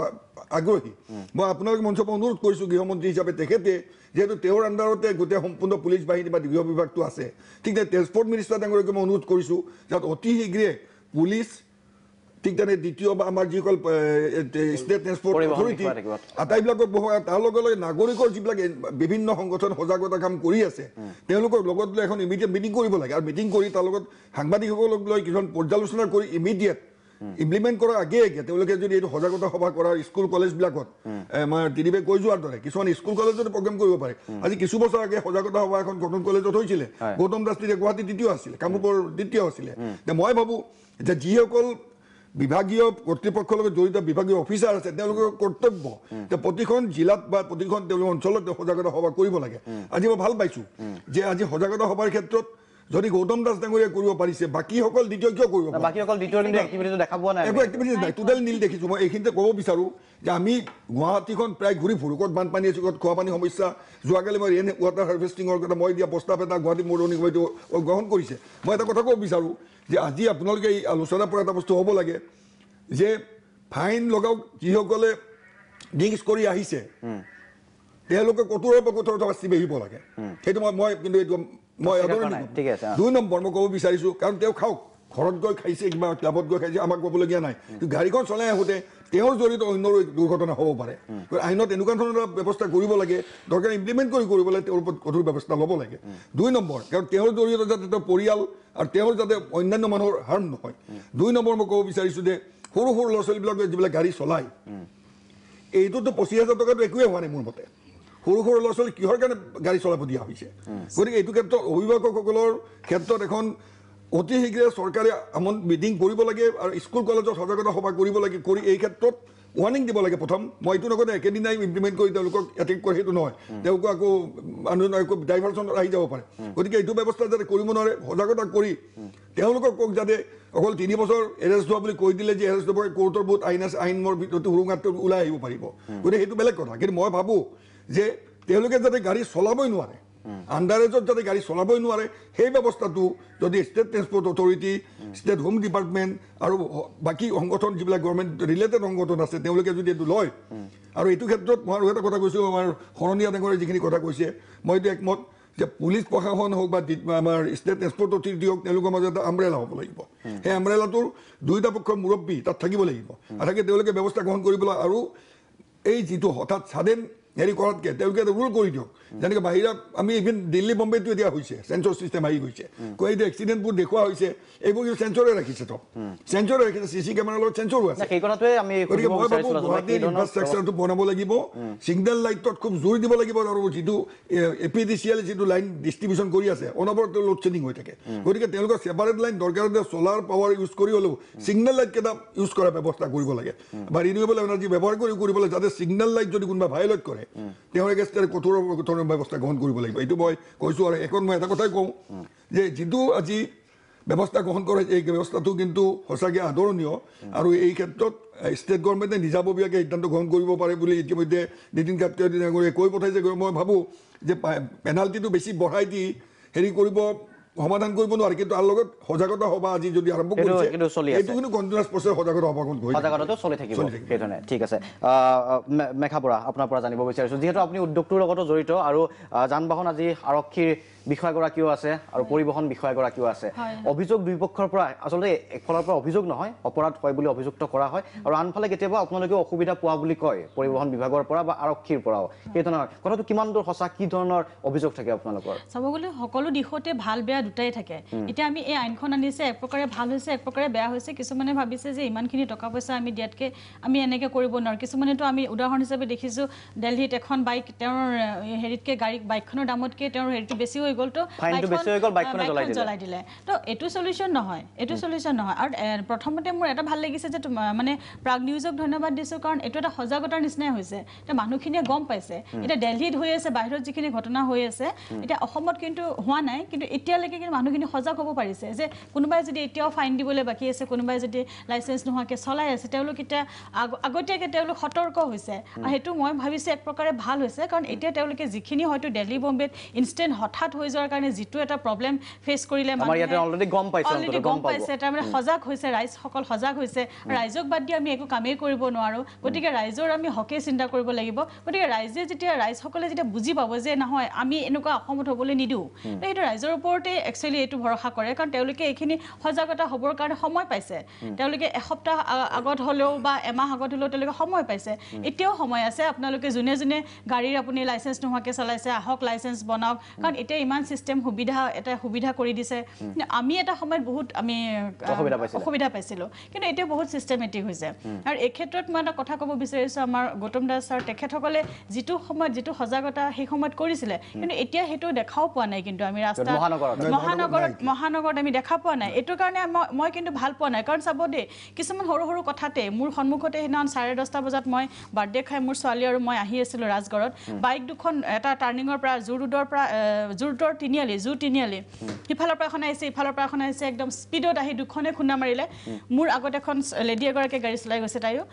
আগ্ৰহী মই আপোনালোকে মঞ্চৰ পৰা অনুৰোধ কৰিছোঁ গৃহমন্ত্ৰী হিচাপে তেখেতে যিহেতু তেওঁৰ আণ্ডাৰতে গোটেই সম্পূৰ্ণ পুলিচ বাহিনী বা গৃহ বিভাগটো আছে ঠিক তেনে ট্ৰেন্সপৰ্ট মিনিষ্টাৰ ডাঙৰীয়াকে মই অনুৰোধ কৰিছোঁ যাতে অতি শীঘ্ৰে পুলিচ ঠিক তেনে দ্বিতীয় বা আমাৰ যিসকল ষ্টেট ট্ৰেন্সপৰ্ট অথৰিটি আটাইবিলাকক বহোৱা তাৰ লগে লগে নাগৰিকৰ যিবিলাক বিভিন্ন সংগঠন সজাগতা কাম কৰি আছে তেওঁলোকৰ লগত লৈ এখন ইমিডিয়েট মিটিং কৰিব লাগে আৰু মিটিং কৰি তাৰ লগত সাংবাদিকসকলক লৈ কিছুমান পৰ্যালোচনা কৰি ইমিডিয়েট ইমপ্লিমেণ্ট কৰাৰ আগে তেওঁলোকে যদি এইটো সজাগতা সভা কৰাৰ স্কুল কলেজবিলাকত আমাৰ দিলীপে কৈ যোৱাৰ দৰে কিছুমান স্কুল কলেজতে প্ৰগ্ৰেম কৰিব পাৰে আজি কিছু বছৰ আগে সজাগতা সভা এখন কটন কলেজত হৈছিলে গৌতম দাস তেতিয়া গুৱাহাটী দ্বিতীয় আছিলে কামৰূপৰ দ্বিতীয় আছিলে মই ভাবোঁ যে যিসকল বিভাগীয় কৰ্তৃপক্ষৰ লগত জড়িত বিভাগীয় অফিচাৰ আছে তেওঁলোকৰ কৰ্তব্য যে প্ৰতিখন জিলাত বা প্ৰতিখন তেওঁলোকৰ অঞ্চলত সজাগতা সভা কৰিব লাগে আজি মই ভাল পাইছোঁ যে আজি সজাগতা সভাৰ ক্ষেত্ৰত যদি গৌতম দাস ডাঙৰীয়াই কৰিব পাৰিছে বাকীসকল দ্বিতীয় কিয় কৰিব একো এক্টিভিটি নাই টোটেল নীল দেখিছোঁ মই এইখিনিতে ক'ব বিচাৰোঁ যে আমি গুৱাহাটীখন প্ৰায় ঘূৰি ফুৰোঁ ক'ত বানপানী আছে ক'ত খোৱা পানী সমস্যা যোৱাকালি মই ৰেইন ৱাটাৰ হাৰ্ভেষ্টিঙৰ কথা মই দিয়া প্ৰস্তাৱ এটা গুৱাহাটী মৌৰ নিগমে গ্ৰহণ কৰিছে মই এটা কথা ক'ব বিচাৰোঁ যে আজি আপোনালোকে এই আলোচনাৰ পৰা এটা বস্তু হ'ব লাগে যে ফাইন লগাওক যিসকলে ড্ৰিংকছ কৰি আহিছে তেওঁলোকে কঠোৰৰ পৰা কঠোৰ শাস্তি বিহিব লাগে সেইটো মই কিন্তু এইটো মই আদৰণি 2 নম্বৰ মই ক'ব বিচাৰিছোঁ কাৰণ তেওঁ খাওক ঘৰত গৈ খাইছে কিবা ক্লাবত গৈ খাইছে আমাক ক'বলগীয়া নাই কিন্তু গাড়ীখন চলাই আহোঁতে তেওঁৰ জড়িত অন্যৰ দুৰ্ঘটনা হ'ব পাৰে আইনত এনেকুৱা ধৰণৰ ব্যৱস্থা কৰিব লাগে দৰকাৰ ইমপ্লিমেণ্ট কৰিব লাগে তেওঁৰ ওপৰত কঠোৰ ব্যৱস্থা ল'ব লাগে 2 নম্বৰ কাৰণ তেওঁৰ জড়িত যাতে তেওঁৰ পৰিয়াল আৰু তেওঁৰ যাতে অন্যান্য মানুহৰ হাৰ্ম নহয় 2 নম্বৰ মই ক'ব বিচাৰিছোঁ যে সৰু সৰু ল'ৰা ছোৱালীবিলাকে যিবিলাক গাড়ী চলায় এইটোতো 25,000 টকাটো একোৱেই হোৱা নাই মোৰ মতে সৰু সৰু ল'ৰা ছোৱালী কিহৰ কাৰণে গাড়ী চলাব দিয়া হৈছে গতিকে এইটো ক্ষেত্ৰত অভিভাৱকসকলৰ ক্ষেত্ৰত এখন অতি শীঘ্ৰে চৰকাৰে মিটিং কৰিব লাগে আৰু স্কুল কলেজত সজাগতা সভা কৰিব লাগে কৰি এই ক্ষেত্ৰত ৱাৰ্ণিং দিব লাগে প্ৰথম মই এইটো নকওঁ একেদিনাই ইমপ্লিমেণ্ট কৰি তেওঁলোকক এটেক কৰে সেইটো নহয় তেওঁলোকক আকৌ মানুহ আকৌ ডাইভাৰ্চনত আহি যাব পাৰে গতিকে এইটো ব্যৱস্থা যাতে কৰিব নোৱাৰে সজাগতা কৰি তেওঁলোকক কওক যাতে অকল 3 বছৰ এৰেষ্ট হোৱা বুলি কৈ দিলে যে এৰেষ্ট হ'ব কোৰ্টৰ বহুত আইন আছে আইনৰ ভিতৰতে সুৰুঙাটো ওলাই আহিব পাৰিব গতিকে সেইটো বেলেগ কথা কিন্তু মই ভাবোঁ যে তেওঁলোকে যাতে গাড়ী চলাবই নোৱাৰে আণ্ডাৰেজত যাতে গাড়ী চলাবই নোৱাৰে সেই ব্যৱস্থাটো যদি state transport authority state home department আৰু বাকী সংগঠন যিবিলাক গভৰ্ণমেণ্ট ৰিলেটেড সংগঠন আছে তেওঁলোকে যদি এইটো লয় আৰু এইটো ক্ষেত্ৰত মই আৰু এটা কথা কৈছোঁ আমাৰ শৰণীয়া ডাঙৰে যিখিনি কথা কৈছে মই এইটো একমত যে পুলিচ প্ৰশাসন হওক বা আমাৰ ষ্টেট ট্ৰেন্সপৰ্ট অথৰিটি হওক তেওঁলোকৰ মাজত এটা আমব্ৰেলা হ'ব লাগিব সেই আমব্ৰেলাটোৰ 2টা পক্ষৰ মুৰব্বী তাত থাকিব লাগিব আৰু তাকে তেওঁলোকে ব্যৱস্থা গ্ৰহণ কৰিবলৈ আৰু এই যিটো হঠাৎ ছাডেন হেৰি কৰাতকৈ তেওঁলোকে ৰুল কৰি দিয়ক যেনেকৈ বাহিৰত আমি ইভিন দিল্লী বম্বেটো এতিয়া হৈছে চেঞ্চৰ চিষ্টেম আহি গৈছে কৈ এইটো এক্সিডেণ্টবোৰ দেখুওৱা হৈছে এইবোৰ কিন্তু চেঞ্চৰে ৰাখিছে তো চেঞ্চৰে ৰাখিছে CC কেমেৰাৰ লগত চেঞ্চৰো আছে গতিকে মই ভাবোঁ গুৱাহাটীৰ ইনফ্ৰাষ্ট্ৰাকচাৰটো বনাব লাগিব ছিগনেল লাইটত খুব জোৰ দিব লাগিব আৰু যিটো APDCL যিটো লাইন ডিষ্ট্ৰিবিউশ্যন কৰি আছে অনবৰতে লোড শ্বেডিং হৈ থাকে গতিকে তেওঁলোকৰ ছেপাৰেট লাইন দৰকাৰ হ'লে চ'লাৰ পাৱাৰ ইউজ কৰি হ'লেও ছিগনেল লাইটকেইটা ইউজ কৰাৰ ব্যৱস্থা কৰিব লাগে বা ৰিনিউৱেবল এনাৰ্জি ব্যৱহাৰ কৰিব লাগে যাতে ছিগনেল লাইট যদি কোনোবা ভায়লেট কৰে তেওঁলোকে কঠোৰ ব্যৱস্থা গ্ৰহণ কৰিব লাগিব এইটো মই কৈছোঁ আৰু এখন মই এটা কথাই কওঁ যে যিটো আজি ব্যৱস্থা গ্ৰহণ কৰে এই ব্যৱস্থাটো কিন্তু সঁচাকৈ আদৰণীয় আৰু এই ক্ষেত্ৰত ষ্টেট গভৰ্ণমেণ্টে নিজাববীয়াকৈ সিদ্ধান্ত গ্ৰহণ কৰিব পাৰে বুলি ইতিমধ্যে নীতিন গাডকাৰী ডাঙৰীয়াই কৈ পঠাইছে মই ভাবোঁ যে পেনাল্টিটো বেছি বঢ়াই দি হেৰি কৰিব সমাধান কৰিব নোৱাৰে কিন্তু তাৰ লগত সজাগতা সভা আজি যদি আৰম্ভ কৰিছে এইটো কিন্তু কণ্টিনিউৱাছ প্ৰচেছ সজাগতা সজাগতাটো চলি থাকিব সেইধৰণে ঠিক আছে মেঘা বৰা আপোনাৰ পৰা জানিব বিচাৰিছোঁ যিহেতু আপুনি উদ্যোগটোৰ লগতো জড়িত আৰু যান বাহন আজি আৰক্ষীৰ বিষয়াগৰাকীও আছে আৰু পৰিবহণ বিষয়াগৰাকীও আছে অভিযোগ দুই পক্ষৰ পৰা আচলতে একফালৰ পৰা অভিযোগ নহয় অপৰাধ হয় বুলি অভিযুক্ত কৰা হয় আৰু আনফালে কেতিয়াবা আপোনালোকে অসুবিধা পোৱা বুলি কয় পৰিবহণ বিভাগৰ পৰা বা আৰক্ষীৰ পৰাও সেই ধৰণৰ কথাটো কিমান দূৰ সঁচা কি ধৰণৰ অভিযোগ থাকে আপোনালোকৰ চাব গ'লে সকলো দিশতে ভাল বেয়া দুটাই থাকে এতিয়া আমি এই আইনখন আনিছে এক প্ৰকাৰে ভাল হৈছে এক প্ৰকাৰে বেয়া হৈছে কিছুমানে ভাবিছে যে ইমানখিনি টকা পইচা আমি দিয়াতকৈ আমি এনেকৈ কৰিব নোৱাৰোঁ কিছুমানেতো আমি উদাহৰণ হিচাপে দেখিছোঁ দিল্লীত এখন বাইক তেওঁৰ হেৰিতকৈ বাইকখনৰ দামতকৈ তেওঁৰ হেৰিটো বেছি হৈ গ'ল তো বাইকখন জ্বলাই দিলে তো এইটো চলিউশ্যন নহয় আৰু প্ৰথমতে মোৰ এটা ভাল লাগিছে যে মানে প্ৰাগ নিউজক ধন্যবাদ দিছোঁ কাৰণ এইটো এটা সজাগতাৰ নিচিনাই হৈছে এতিয়া মানুহখিনিয়ে গম পাইছে এতিয়া দিল্লীত হৈ আছে বাহিৰত যিখিনি ঘটনা হৈ আছে এতিয়া অসমত কিন্তু হোৱা নাই কিন্তু এতিয়ালৈকে কিন্তু মানুহখিনি সজাগ হ'ব পাৰিছে যে কোনোবাই যদি এতিয়াও ফাইন দিবলৈ বাকী আছে কোনোবাই যদি লাইচেঞ্চ নোহোৱাকৈ চলাই আছে তেওঁলোক এতিয়া আগতীয়াকৈ তেওঁলোক সতৰ্ক হৈছে আৰু সেইটো মই ভাবিছোঁ এক প্ৰকাৰে ভাল হৈছে কাৰণ এতিয়া তেওঁলোকে যিখিনি হয়তো দিল্লী বম্বেত ইনষ্টেণ্ট হঠাৎ হৈ যোৱাৰ কাৰণে যিটো এটা প্ৰব্লেম ফেচ কৰিলে অলৰেডি গম পাইছে তাৰমানে সজাগ হৈছে ৰাইজসকল সজাগ হৈছে ৰাইজক বাদ দি আমি একো কামেই কৰিব নোৱাৰোঁ গতিকে ৰাইজৰ আমি হকে চিন্তা কৰিব লাগিব গতিকে ৰাইজসকলে যেতিয়া বুজি পাব যে নহয় আমি এনেকুৱা অসমত হ'বলৈ নিদিওঁ সেইটো ৰাইজৰ ওপৰতে একচুৱেলি এইটো ভৰসা কৰে কাৰণ তেওঁলোকে এইখিনি সজাগতা হ'বৰ কাৰণে সময় পাইছে তেওঁলোকে এসপ্তাহ আগত হ'লেও বা এমাহ আগত হ'লেও তেওঁলোকে সময় পাইছে এতিয়াও সময় আছে আপোনালোকে যোনে যোনে গাড়ীৰ আপুনি লাইচেঞ্চ নোহোৱাকৈ চলাইছে আহক লাইচেঞ্চ বনাওক কাৰণ এতিয়া ইমান চিষ্টেম সুবিধা কৰি দিছে আমি এটা সময়ত বহুত আমি অসুবিধা পাইছিলোঁ কিন্তু এতিয়া বহুত চিষ্টেমেটিক হৈছে আৰু এই ক্ষেত্ৰত মই এটা কথা ক'ব বিচাৰিছোঁ আমাৰ গৌতম দাস ছাৰ তেখেতসকলে যিটো সময়ত যিটো সজাগতা সেই সময়ত কৰিছিলে কিন্তু এতিয়া সেইটো দেখাও পোৱা নাই কিন্তু আমি ৰাস্তাত মহানগৰত আমি দেখা পোৱা নাই এইটো কাৰণে মই কিন্তু ভাল পোৱা নাই কাৰণ চাব দেই কিছুমান সৰু সৰু কথাতে মোৰ সন্মুখতে সেইদিনাখন 10:30 বজাত মই বাৰ্থডে খাই মোৰ ছোৱালী আৰু মই আহি আছিলোঁ ৰাজগড়ত বাইক দুখন এটা টাৰ্ণিঙৰ পৰা জু ৰোডৰ তিনিআলি সিফালৰ পৰা এখন আহিছে ইফালৰ পৰা এখন আহিছে একদম স্পীডত আহি দুখনে খুন্দা মাৰিলে মোৰ আগত এখন লেডি এগৰাকীয়ে গাড়ী চলাই গৈছে তাইও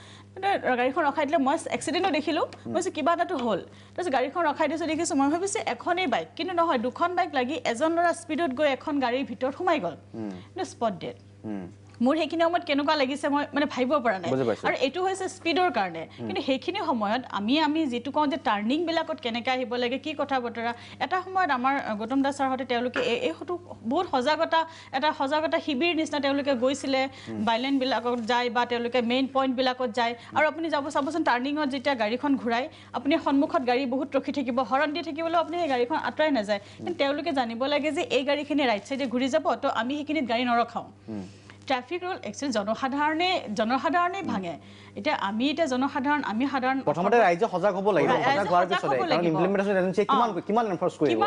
গাড়ীখন ৰখাই দিলে মই এক্সিডেণ্টো দেখিলোঁ মই কিবা এটাতো হ'ল তাৰপিছত গাড়ীখন ৰখাই দিছোঁ দেখিছোঁ মই ভাবিছোঁ এখনেই বাইক কিন্তু নহয় দুখন বাইক লাগি এজন ল'ৰা স্পীডত গৈ এখন গাড়ীৰ ভিতৰত সোমাই গ'ল কিন্তু স্পট ডেড মোৰ সেইখিনি সময়ত কেনেকুৱা লাগিছে মই মানে ভাবিব পৰা নাই আৰু এইটো হৈছে স্পীডৰ কাৰণে কিন্তু সেইখিনি সময়ত আমি যিটো কওঁ যে টাৰ্ণিংবিলাকত কেনেকৈ আহিব লাগে কি কথা বতৰা এটা সময়ত আমাৰ গৌতম দাস ছাৰহঁতে তেওঁলোকে এইটো বহুত সজাগতা শিবিৰ নিচিনা তেওঁলোকে গৈছিলে বাইলেনবিলাকত যায় বা তেওঁলোকে মেইন পইণ্টবিলাকত যায় আৰু আপুনি চাবচোন টাৰ্ণিঙত যেতিয়া গাড়ীখন ঘূৰাই আপুনি সন্মুখত গাড়ী বহুত ৰখি থাকিব হৰণ দি থাকিবলৈও আপুনি সেই গাড়ীখন আঁতৰাই নাযায় কিন্তু তেওঁলোকে জানিব লাগে যে এই গাড়ীখিনি ৰাইট চাইডে ঘূৰি যাব তো আমি সেইখিনিত গাড়ী নৰখাওঁ ট্ৰাফিক ৰুল একচুৱেলি জনসাধাৰণেই ভাঙে এতিয়া আমি জনসাধাৰণ আমি সাধাৰণ প্ৰথমতে ৰাইজে সজাগ হ'ব লাগিব সজাগ হোৱাৰ পিছতে কাৰণ ইমপ্লিমেন্টেশ্যন এজেন্সিয়ে কিমান এনফৰ্চ কৰিব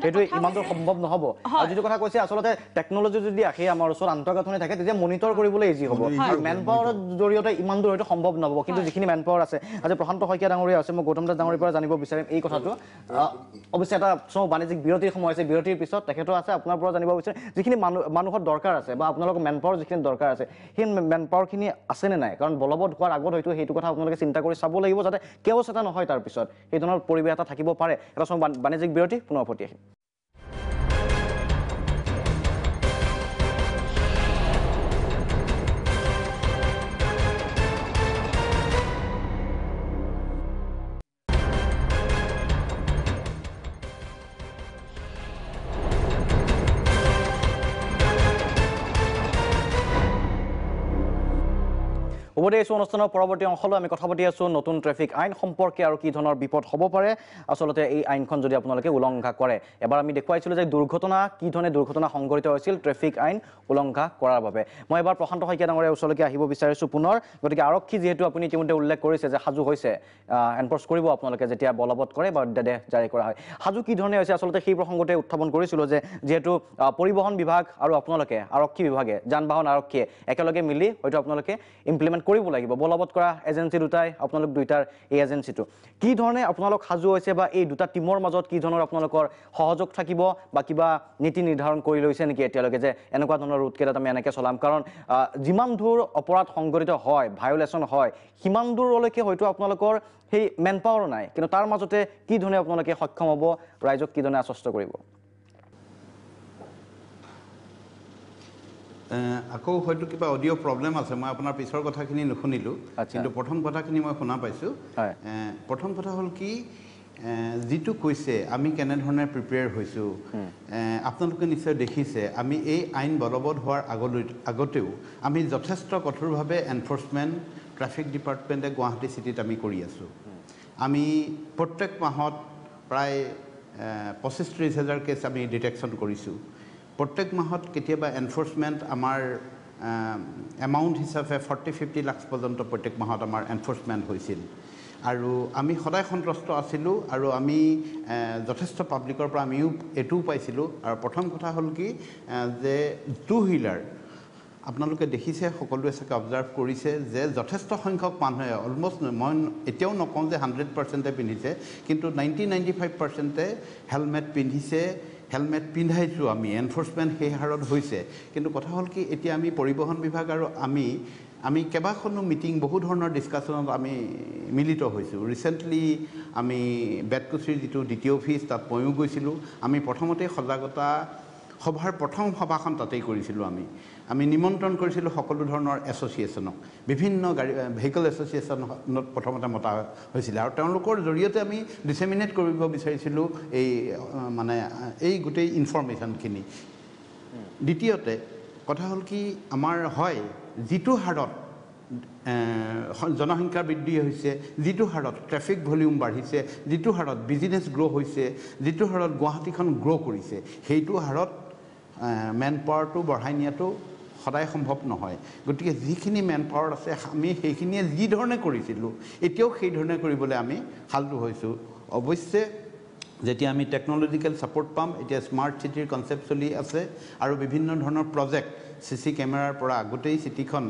সেইটো ইমানটো সম্ভৱ নহ'ব আৰু যিটো কথা কৈছে আচলতে টেকন'লজি যদি আহি আমাৰ ওচৰত আন্তঃগাঁথনি থাকে তেতিয়া মনিটৰ কৰিবলৈ ইজি হ'ব আৰু মেন পাৱাৰৰ জৰিয়তে ইমান দূৰ হয়তো সম্ভৱ নহ'ব কিন্তু যিখিনি মেন পাৱাৰ আছে আজি প্ৰশান্ত শইকীয়া ডাঙৰীয়া আছে মই গৌতম দাস ডাঙৰীয়াৰ পৰা জানিব বিচাৰিম এই কথাটো অৱশ্যে এটা বাণিজ্যিক বিৰতিৰ সময় আছে বিৰতিৰ পিছত তেখেতো আছে আপোনাৰ পৰা জানিব বিচাৰিম যিখিনি মানুহৰ দৰকাৰ আছে বা আপোনালোকৰ মেন পাৱাৰ যিখিনি দৰকাৰ আছে সেই মেন পাৱাৰখিনি আছেনে নাই কাৰণ বলবৎ হোৱাৰ আগত হয়তো সেইটো কথা আপোনালোকে চিন্তা কৰি চাব লাগিব যাতে কেৱল এটা নহয় তাৰ পিছত সেই ধৰণৰ পৰিৱেশ এটা থাকিব পাৰে এটা বাণিজ্যিক বিৰতি পুনৰ উভতি আহিম উভতি আহিছোঁ অনুষ্ঠানৰ পৰৱৰ্তী অংশলৈ আমি কথা পাতি আছোঁ নতুন ট্ৰেফিক আইন সম্পৰ্কে আৰু কি ধৰণৰ বিপদ হ'ব পাৰে আচলতে এই আইনখন যদি আপোনালোকে উলংঘা কৰে এবাৰ আমি দেখুৱাইছিলোঁ যে কি ধৰণে দুৰ্ঘটনা সংঘটিত হৈছিল ট্ৰেফিক আইন উলংঘা কৰাৰ বাবে মই এবাৰ প্ৰশান্ত শইকীয়া ডাঙৰীয়াৰ ওচৰলৈকে আহিব বিচাৰিছোঁ পুনৰ গতিকে আৰক্ষী যিহেতু আপুনি ইতিমধ্যে উল্লেখ কৰিছে যে সাজু হৈছে এনফৰ্চ কৰিব আপোনালোকে যেতিয়া বলবৎ কৰে বা অধ্যাদেশ জাৰি কৰা হয় সাজু কি ধৰণে হৈছে আচলতে সেই প্ৰসংগতে উত্থাপন কৰিছিলোঁ যে যিহেতু পৰিবহণ বিভাগ আৰু আপোনালোকে আৰক্ষী বিভাগে যান বাহন আৰক্ষীয়ে একেলগে মিলি হয়তো আপোনালোকে ইমপ্লিমেণ্ট কৰিব লাগিব বলবৎ কৰা এজেঞ্চি দুটাই আপোনালোক দুইটাৰ এই এজেঞ্চিটো কি ধৰণে আপোনালোক সাজু হৈছে বা এই দুটা টিমৰ মাজত কি ধৰণৰ আপোনালোকৰ সহযোগ থাকিব বা কিবা নীতি নিৰ্ধাৰণ কৰি লৈছে নেকি এতিয়ালৈকে যে এনেকুৱা ধৰণৰ ৰুট কেইটাত আমি এনেকৈ চলাম কাৰণ যিমান দূৰ অপৰাধ সংঘটিত হয় ভায়োলেশ্যন হয় সিমান দূৰলৈকে হয়তো আপোনালোকৰ সেই মেন পাৱাৰ নাই কিন্তু তাৰ মাজতে কি ধৰণে আপোনালোকে সক্ষম হ'ব ৰাইজক কি ধৰণে আশ্বস্ত কৰিব আকৌ হয়তো কিবা অডিঅ' প্ৰব্লেম আছে মই আপোনাৰ পিছৰ কথাখিনি নুশুনিলোঁ কিন্তু প্ৰথম কথাখিনি মই শুনা পাইছোঁ প্ৰথম কথা হ'ল কি যিটো কৈছে আমি কেনেধৰণে প্ৰিপেয়াৰ হৈছোঁ আপোনালোকে নিশ্চয় দেখিছে আমি এই আইন বলবৎ হোৱাৰ আগতেও আমি যথেষ্ট কঠোৰভাৱে এনফৰ্চমেণ্ট ট্ৰাফিক ডিপাৰ্টমেণ্টে গুৱাহাটী চিটিত আমি কৰি আছোঁ আমি প্ৰত্যেক মাহত প্ৰায় ২৫-৩০ হাজাৰ কেছ আমি ডিটেকশ্যন কৰিছোঁ প্ৰত্যেক মাহত কেতিয়াবা এনফৰ্চমেণ্ট আমাৰ এমাউণ্ট হিচাপে 40-50 লাখ পৰ্যন্ত প্ৰত্যেক মাহত আমাৰ এনফৰ্চমেণ্ট হৈছিল আৰু আমি সদায় সন্তুষ্ট আছিলোঁ আৰু আমি যথেষ্ট পাব্লিকৰ পৰা আমিও এইটোও পাইছিলোঁ আৰু প্ৰথম কথা হ'ল কি যে টু হুইলাৰ আপোনালোকে দেখিছে সকলোৱে চাগে অবজাৰ্ভ কৰিছে যে যথেষ্ট সংখ্যক মানুহে অলমষ্ট মই এতিয়াও নকওঁ যে 100%এ পিন্ধিছে কিন্তু 90-95%এ হেলমেট পিন্ধিছে হেলমেট পিন্ধাইছোঁ আমি এনফৰ্চমেণ্ট সেই হাৰত হৈছে কিন্তু কথা হ'ল কি এতিয়া আমি পৰিবহণ বিভাগ আৰু আমি কেইবাখনো মিটিং বহু ধৰণৰ ডিছকাশ্যনত আমি মিলিত হৈছোঁ ৰিচেণ্টলি আমি বেতকুছিৰ যিটো দ্বিতীয় অফিচ তাত ময়ো গৈছিলোঁ আমি প্ৰথমতে সজাগতা সভাৰ প্ৰথম সভাখন তাতেই কৰিছিলোঁ আমি নিমন্ত্ৰণ কৰিছিলোঁ সকলো ধৰণৰ এছ'চিয়েশ্যনক বিভিন্ন ভেহিকল এছ'চিয়েশ্যনত প্ৰথমতে মতা হৈছিলে আৰু তেওঁলোকৰ জৰিয়তে আমি ডিছেমিনেট কৰিব বিচাৰিছিলোঁ এই গোটেই ইনফৰ্মেশ্যনখিনি দ্বিতীয়তে কথা হ'ল কি আমাৰ হয় যিটো হাৰত জনসংখ্যা বৃদ্ধি হৈছে যিটো হাৰত ট্ৰেফিক ভলিউম বাঢ়িছে যিটো হাৰত বিজনেছ গ্ৰ' হৈছে যিটো হাৰত গুৱাহাটীখন গ্ৰ' কৰিছে সেইটো হাৰত মেন পাৱাৰটো বঢ়াই নিয়াটো সদায় সম্ভৱ নহয় গতিকে যিখিনি মেন পাৱাৰ আছে আমি সেইখিনিয়ে যি ধৰণে কৰিছিলোঁ এতিয়াও সেই ধৰণে কৰিবলৈ আমি সাজু হৈছোঁ অৱশ্যে যেতিয়া আমি টেকন'লজিকেল ছাপৰ্ট পাম এতিয়া স্মাৰ্ট চিটিৰ কনচেপ্ট চলি আছে আৰু বিভিন্ন ধৰণৰ প্ৰজেক্ট CC কেমেৰাৰ পৰা গোটেই চিটিখন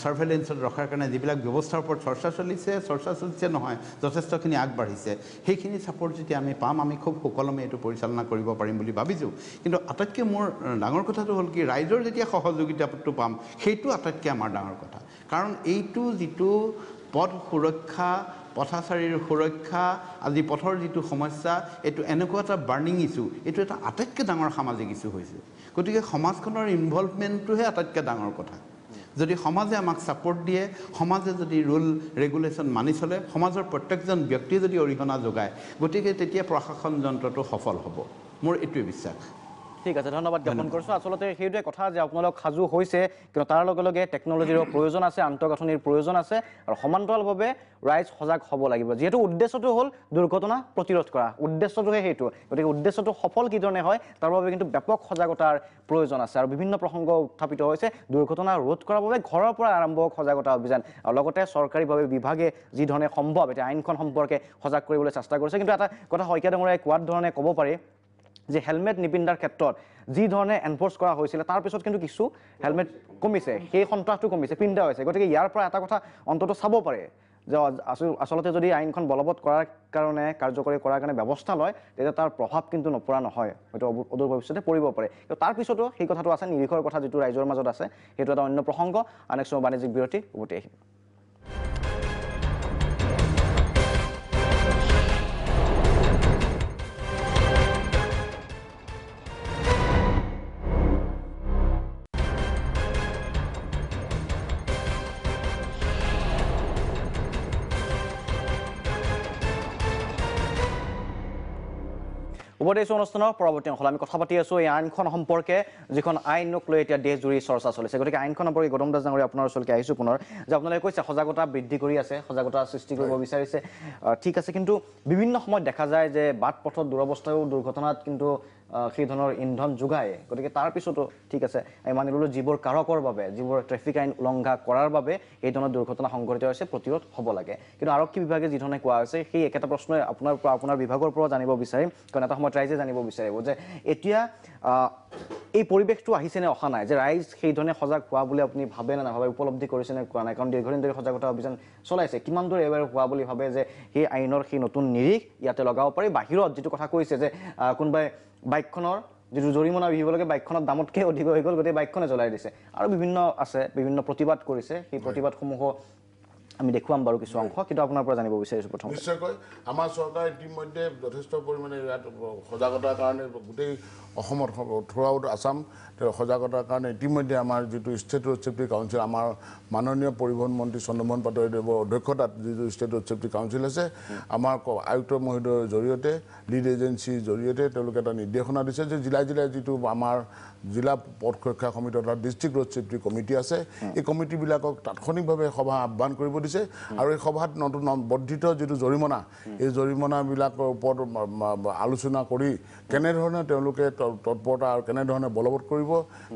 ছাৰ্ভেইলেঞ্চত ৰখাৰ কাৰণে যিবিলাক ব্যৱস্থাৰ ওপৰত চৰ্চা চলিছে নহয় যথেষ্টখিনি আগবাঢ়িছে সেইখিনি ছাপৰ্ট যেতিয়া আমি পাম আমি খুব সুকলমে এইটো পৰিচালনা কৰিব পাৰিম বুলি ভাবিছোঁ কিন্তু আটাইতকৈ মোৰ ডাঙৰ কথাটো হ'ল কি ৰাইজৰ যেতিয়া সহযোগিতাটো পাম সেইটো আটাইতকৈ আমাৰ ডাঙৰ কথা কাৰণ এইটো যিটো পথ সুৰক্ষা পথাচাৰীৰ সুৰক্ষা আজি পথৰ যিটো সমস্যা এইটো এনেকুৱা এটা বাৰ্ণিং ইছ্যু এইটো এটা আটাইতকৈ ডাঙৰ সামাজিক ইছ্যু হৈছে গতিকে সমাজখনৰ ইনভলভমেণ্টটোহে আটাইতকৈ ডাঙৰ কথা যদি সমাজে আমাক ছাপৰ্ট দিয়ে সমাজে যদি ৰুল ৰেগুলেশ্যন মানি চলে সমাজৰ প্ৰত্যেকজন ব্যক্তিয়ে যদি অৰিহণা যোগায় গতিকে তেতিয়া প্ৰশাসন যন্ত্ৰটো সফল হ'ব মোৰ এইটোৱে বিশ্বাস ঠিক আছে ধন্যবাদ জ্ঞাপন কৰিছোঁ আচলতে সেইটোৱে কথা যে আপোনালোক সাজু হৈছে কিন্তু তাৰ লগে লগে টেকন'লজিৰো প্ৰয়োজন আছে আন্তঃগাঁথনিৰ প্ৰয়োজন আছে আৰু সমান্তৰালভাৱে ৰাইজ সজাগ হ'ব লাগিব যিহেতু উদ্দেশ্যটো হ'ল দুৰ্ঘটনা প্ৰতিৰোধ কৰা উদ্দেশ্যটোহে সেইটো গতিকে উদ্দেশ্যটো সফল কি ধৰণে হয় তাৰ বাবে কিন্তু ব্যাপক সজাগতাৰ প্ৰয়োজন আছে আৰু বিভিন্ন প্ৰসংগ উত্থাপিত হৈছে দুৰ্ঘটনা ৰোধ কৰাৰ বাবে ঘৰৰ পৰা আৰম্ভ সজাগতা অভিযান আৰু লগতে চৰকাৰীভাৱে বিভাগে যি ধৰণে সম্ভৱ এতিয়া আইনখন সম্পৰ্কে সজাগ কৰিবলৈ চেষ্টা কৰিছে কিন্তু এটা কথা শইকীয়া ডাঙৰীয়াই কোৱাৰ ধৰণে ক'ব পাৰি যে হেলমেট নিপিন্ধাৰ ক্ষেত্ৰত যি ধৰণে এনফৰ্চ কৰা হৈছিলে তাৰ পিছত কিন্তু কিছু হেলমেট কমিছে সেই সন্ত্ৰাসটো কমিছে পিন্ধা হৈছে গতিকে ইয়াৰ পৰা এটা কথা অন্তত চাব পাৰে যে আচলতে যদি আইনখন বলবৎ কৰাৰ কাৰণে কাৰ্যকৰী কৰাৰ কাৰণে ব্যৱস্থা লয় তেতিয়া তাৰ প্ৰভাৱ কিন্তু নপৰা নহয় হয়তো অদূৰ ভৱিষ্যতে পৰিব পাৰে কিন্তু তাৰ পিছতো সেই কথাটো আছে নিৰীক্ষৰ কথা যিটো ৰাইজৰ মাজত আছে সেইটো এটা অন্য প্ৰসংগ আনেক বাণিজ্যিক বিৰতি উভতি আহিম উভতি অনুষ্ঠানৰ পৰৱৰ্তী অংশত আমি কথা পাতি আছোঁ এই আইনখন সম্পৰ্কে যিখন আইনক লৈ এতিয়া দেশজুৰি চৰ্চা চলিছে গতিকে আইনখন সম্পৰ্কে গৌতম দাস ডাঙৰীয়া আপোনাৰ ওচৰলৈ আহিছোঁ পুনৰ যে আপোনালোকে কৈছে সজাগতা বৃদ্ধি কৰি আছে সজাগতা সৃষ্টি কৰিব বিচাৰিছে ঠিক আছে কিন্তু বিভিন্ন সময়ত দেখা যায় যে বাট পথত দুৰৱস্থাও দুৰ্ঘটনাত কিন্তু সেই ধৰণৰ ইন্ধন যোগায় গতিকে তাৰ পিছতো ঠিক আছে আমি মানি ল'লোঁ যিবোৰ কাৰকৰ বাবে যিবোৰ ট্ৰেফিক আইন উলংঘা কৰাৰ বাবে এই ধৰণৰ দুৰ্ঘটনা সংঘটিত হৈছে প্ৰতিৰোধ হ'ব লাগে কিন্তু আৰক্ষী বিভাগে যি ধৰণে কোৱা হৈছে সেই একেটা প্ৰশ্নই আপোনাৰ বিভাগৰ পৰা জানিব বিচাৰিম কাৰণ এটা সময়ত ৰাইজে জানিব বিচাৰিব যে এতিয়া এই পৰিৱেশটো আহিছেনে অহা নাই যে ৰাইজ সেইধৰণে সজাগ হোৱা বুলি আপুনি ভাবে নে নাভাবে উপলব্ধি কৰিছেনে কোৱা নাই কাৰণ দীৰ্ঘদিন ধৰি সজাগতা অভিযান চলাইছে কিমান দূৰ এবাৰ হোৱা বুলি ভাবে যে সেই আইনৰ সেই নতুন নিৰিখ ইয়াতে লগাব পাৰি বাহিৰত যিটো কথা কৈছে যে কোনোবাই বাইকখনৰ যিটো জৰিমনা বিহিব লাগে বাইকখনৰ দামতকৈ অধিক হৈ গ'ল গোটেই বাইকখনে জ্বলাই দিছে আৰু বিভিন্ন আছে বিভিন্ন প্ৰতিবাদ কৰিছে সেই প্ৰতিবাদসমূহ আমি দেখুৱাম বাৰু কিছু অংশ কিন্তু আপোনাৰ পৰা জানিব বিচাৰিছোঁ প্ৰথম নিশ্চয়কৈ আমাৰ চৰকাৰে ইতিমধ্যে যথেষ্ট পৰিমাণে ইয়াত সজাগতাৰ কাৰণে গোটেই অসমত থ্ৰু আউট আছাম সজাগতাৰ কাৰণে ইতিমধ্যে আমাৰ যিটো ষ্টেট ৰোড ছেফটি কাউন্সিল আমাৰ মাননীয় পৰিবহণ মন্ত্ৰী চন্দ্ৰমোহন পাটোৱাৰীদেৱৰ অধ্যক্ষতাত যিটো ষ্টেট ৰোড ছেফটি কাউন্সিল আছে আমাৰ আয়ুক্ত মহোদয়ৰ জৰিয়তে লিড এজেঞ্চিৰ জৰিয়তে তেওঁলোকে এটা নিৰ্দেশনা দিছে যে জিলাই জিলাই যিটো আমাৰ জিলা পথ সুৰক্ষা সমিতি অৰ্থাৎ ডিষ্ট্ৰিক্ট ৰোড ছেফটি কমিটি আছে এই কমিটিবিলাকক তাৎক্ষণিকভাৱে সভা আহ্বান কৰিব দিছে আৰু এই সভাত নতুন বৰ্ধিত যিটো জৰিমনা এই জৰিমনাবিলাকৰ ওপৰত আলোচনা কৰি কেনেধৰণে তেওঁলোকে তৎপৰতা আৰু কেনেধৰণে বলবৎ কৰিব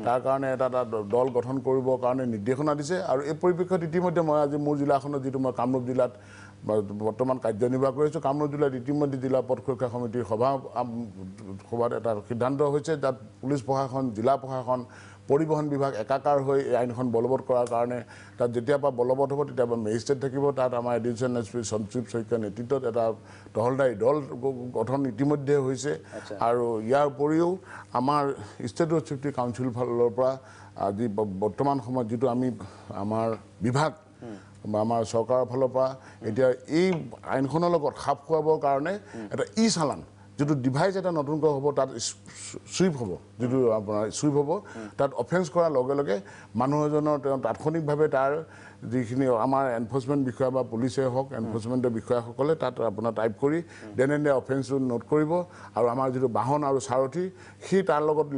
তাৰ কাৰণে এটা দল গঠন কৰিবৰ কাৰণে নিৰ্দেশনা দিছে আৰু এই পৰিপ্ৰেক্ষিতত ইতিমধ্যে মই আজি মোৰ জিলাখনত যিটো মই কামৰূপ জিলাত বৰ্তমান কাৰ্যনিৰ্বাহ কৰি আছোঁ কামৰূপ জিলাত ইতিমধ্যে জিলা পথ সুৰক্ষা সমিতিৰ সভাত এটা সিদ্ধান্ত হৈছে তাত পুলিচ প্ৰশাসন জিলা প্ৰশাসন পৰিবহণ বিভাগ একাকাৰ হৈ এই আইনখন বলবৎ কৰাৰ কাৰণে তাত যেতিয়াৰ পৰা বলবৎ হ'ব তেতিয়াৰ পৰা মেজিষ্ট্ৰেট থাকিব তাত আমাৰ এডিশ্যনেল এছ পি সঞ্জীৱ শইকীয়াৰ নেতৃত্বত এটা তহলদাৰী দল গঠন ইতিমধ্যে হৈছে আৰু ইয়াৰ উপৰিও আমাৰ ষ্টেট ৰোড ছেফটি কাউন্সিল ফালৰ পৰা আজি বৰ্তমান সময়ত যিটো আমি আমাৰ বিভাগ আমাৰ চৰকাৰৰ ফালৰ পৰা এতিয়া এই আইনখনৰ লগত খাপ খুৱাবৰ কাৰণে এটা চালান যিটো ডিভাইচ এটা নতুনকৈ হ'ব তাত চুইপ হ'ব যিটো আপোনাৰ চুইপ হ'ব তাত অফেন্স কৰাৰ লগে লগে মানুহ এজনৰ তেওঁ তাৎক্ষণিকভাৱে তাৰ যিখিনি আমাৰ এনফৰ্চমেণ্ট বিষয়া বা পুলিচে হওক এনফৰ্চমেণ্টৰ বিষয়াসকলে তাত আপোনাৰ টাইপ কৰি দেন এণ্ড অফেন্সটো নোট কৰিব আৰু আমাৰ যিটো বাহন আৰু সাৰথি সি তাৰ লগত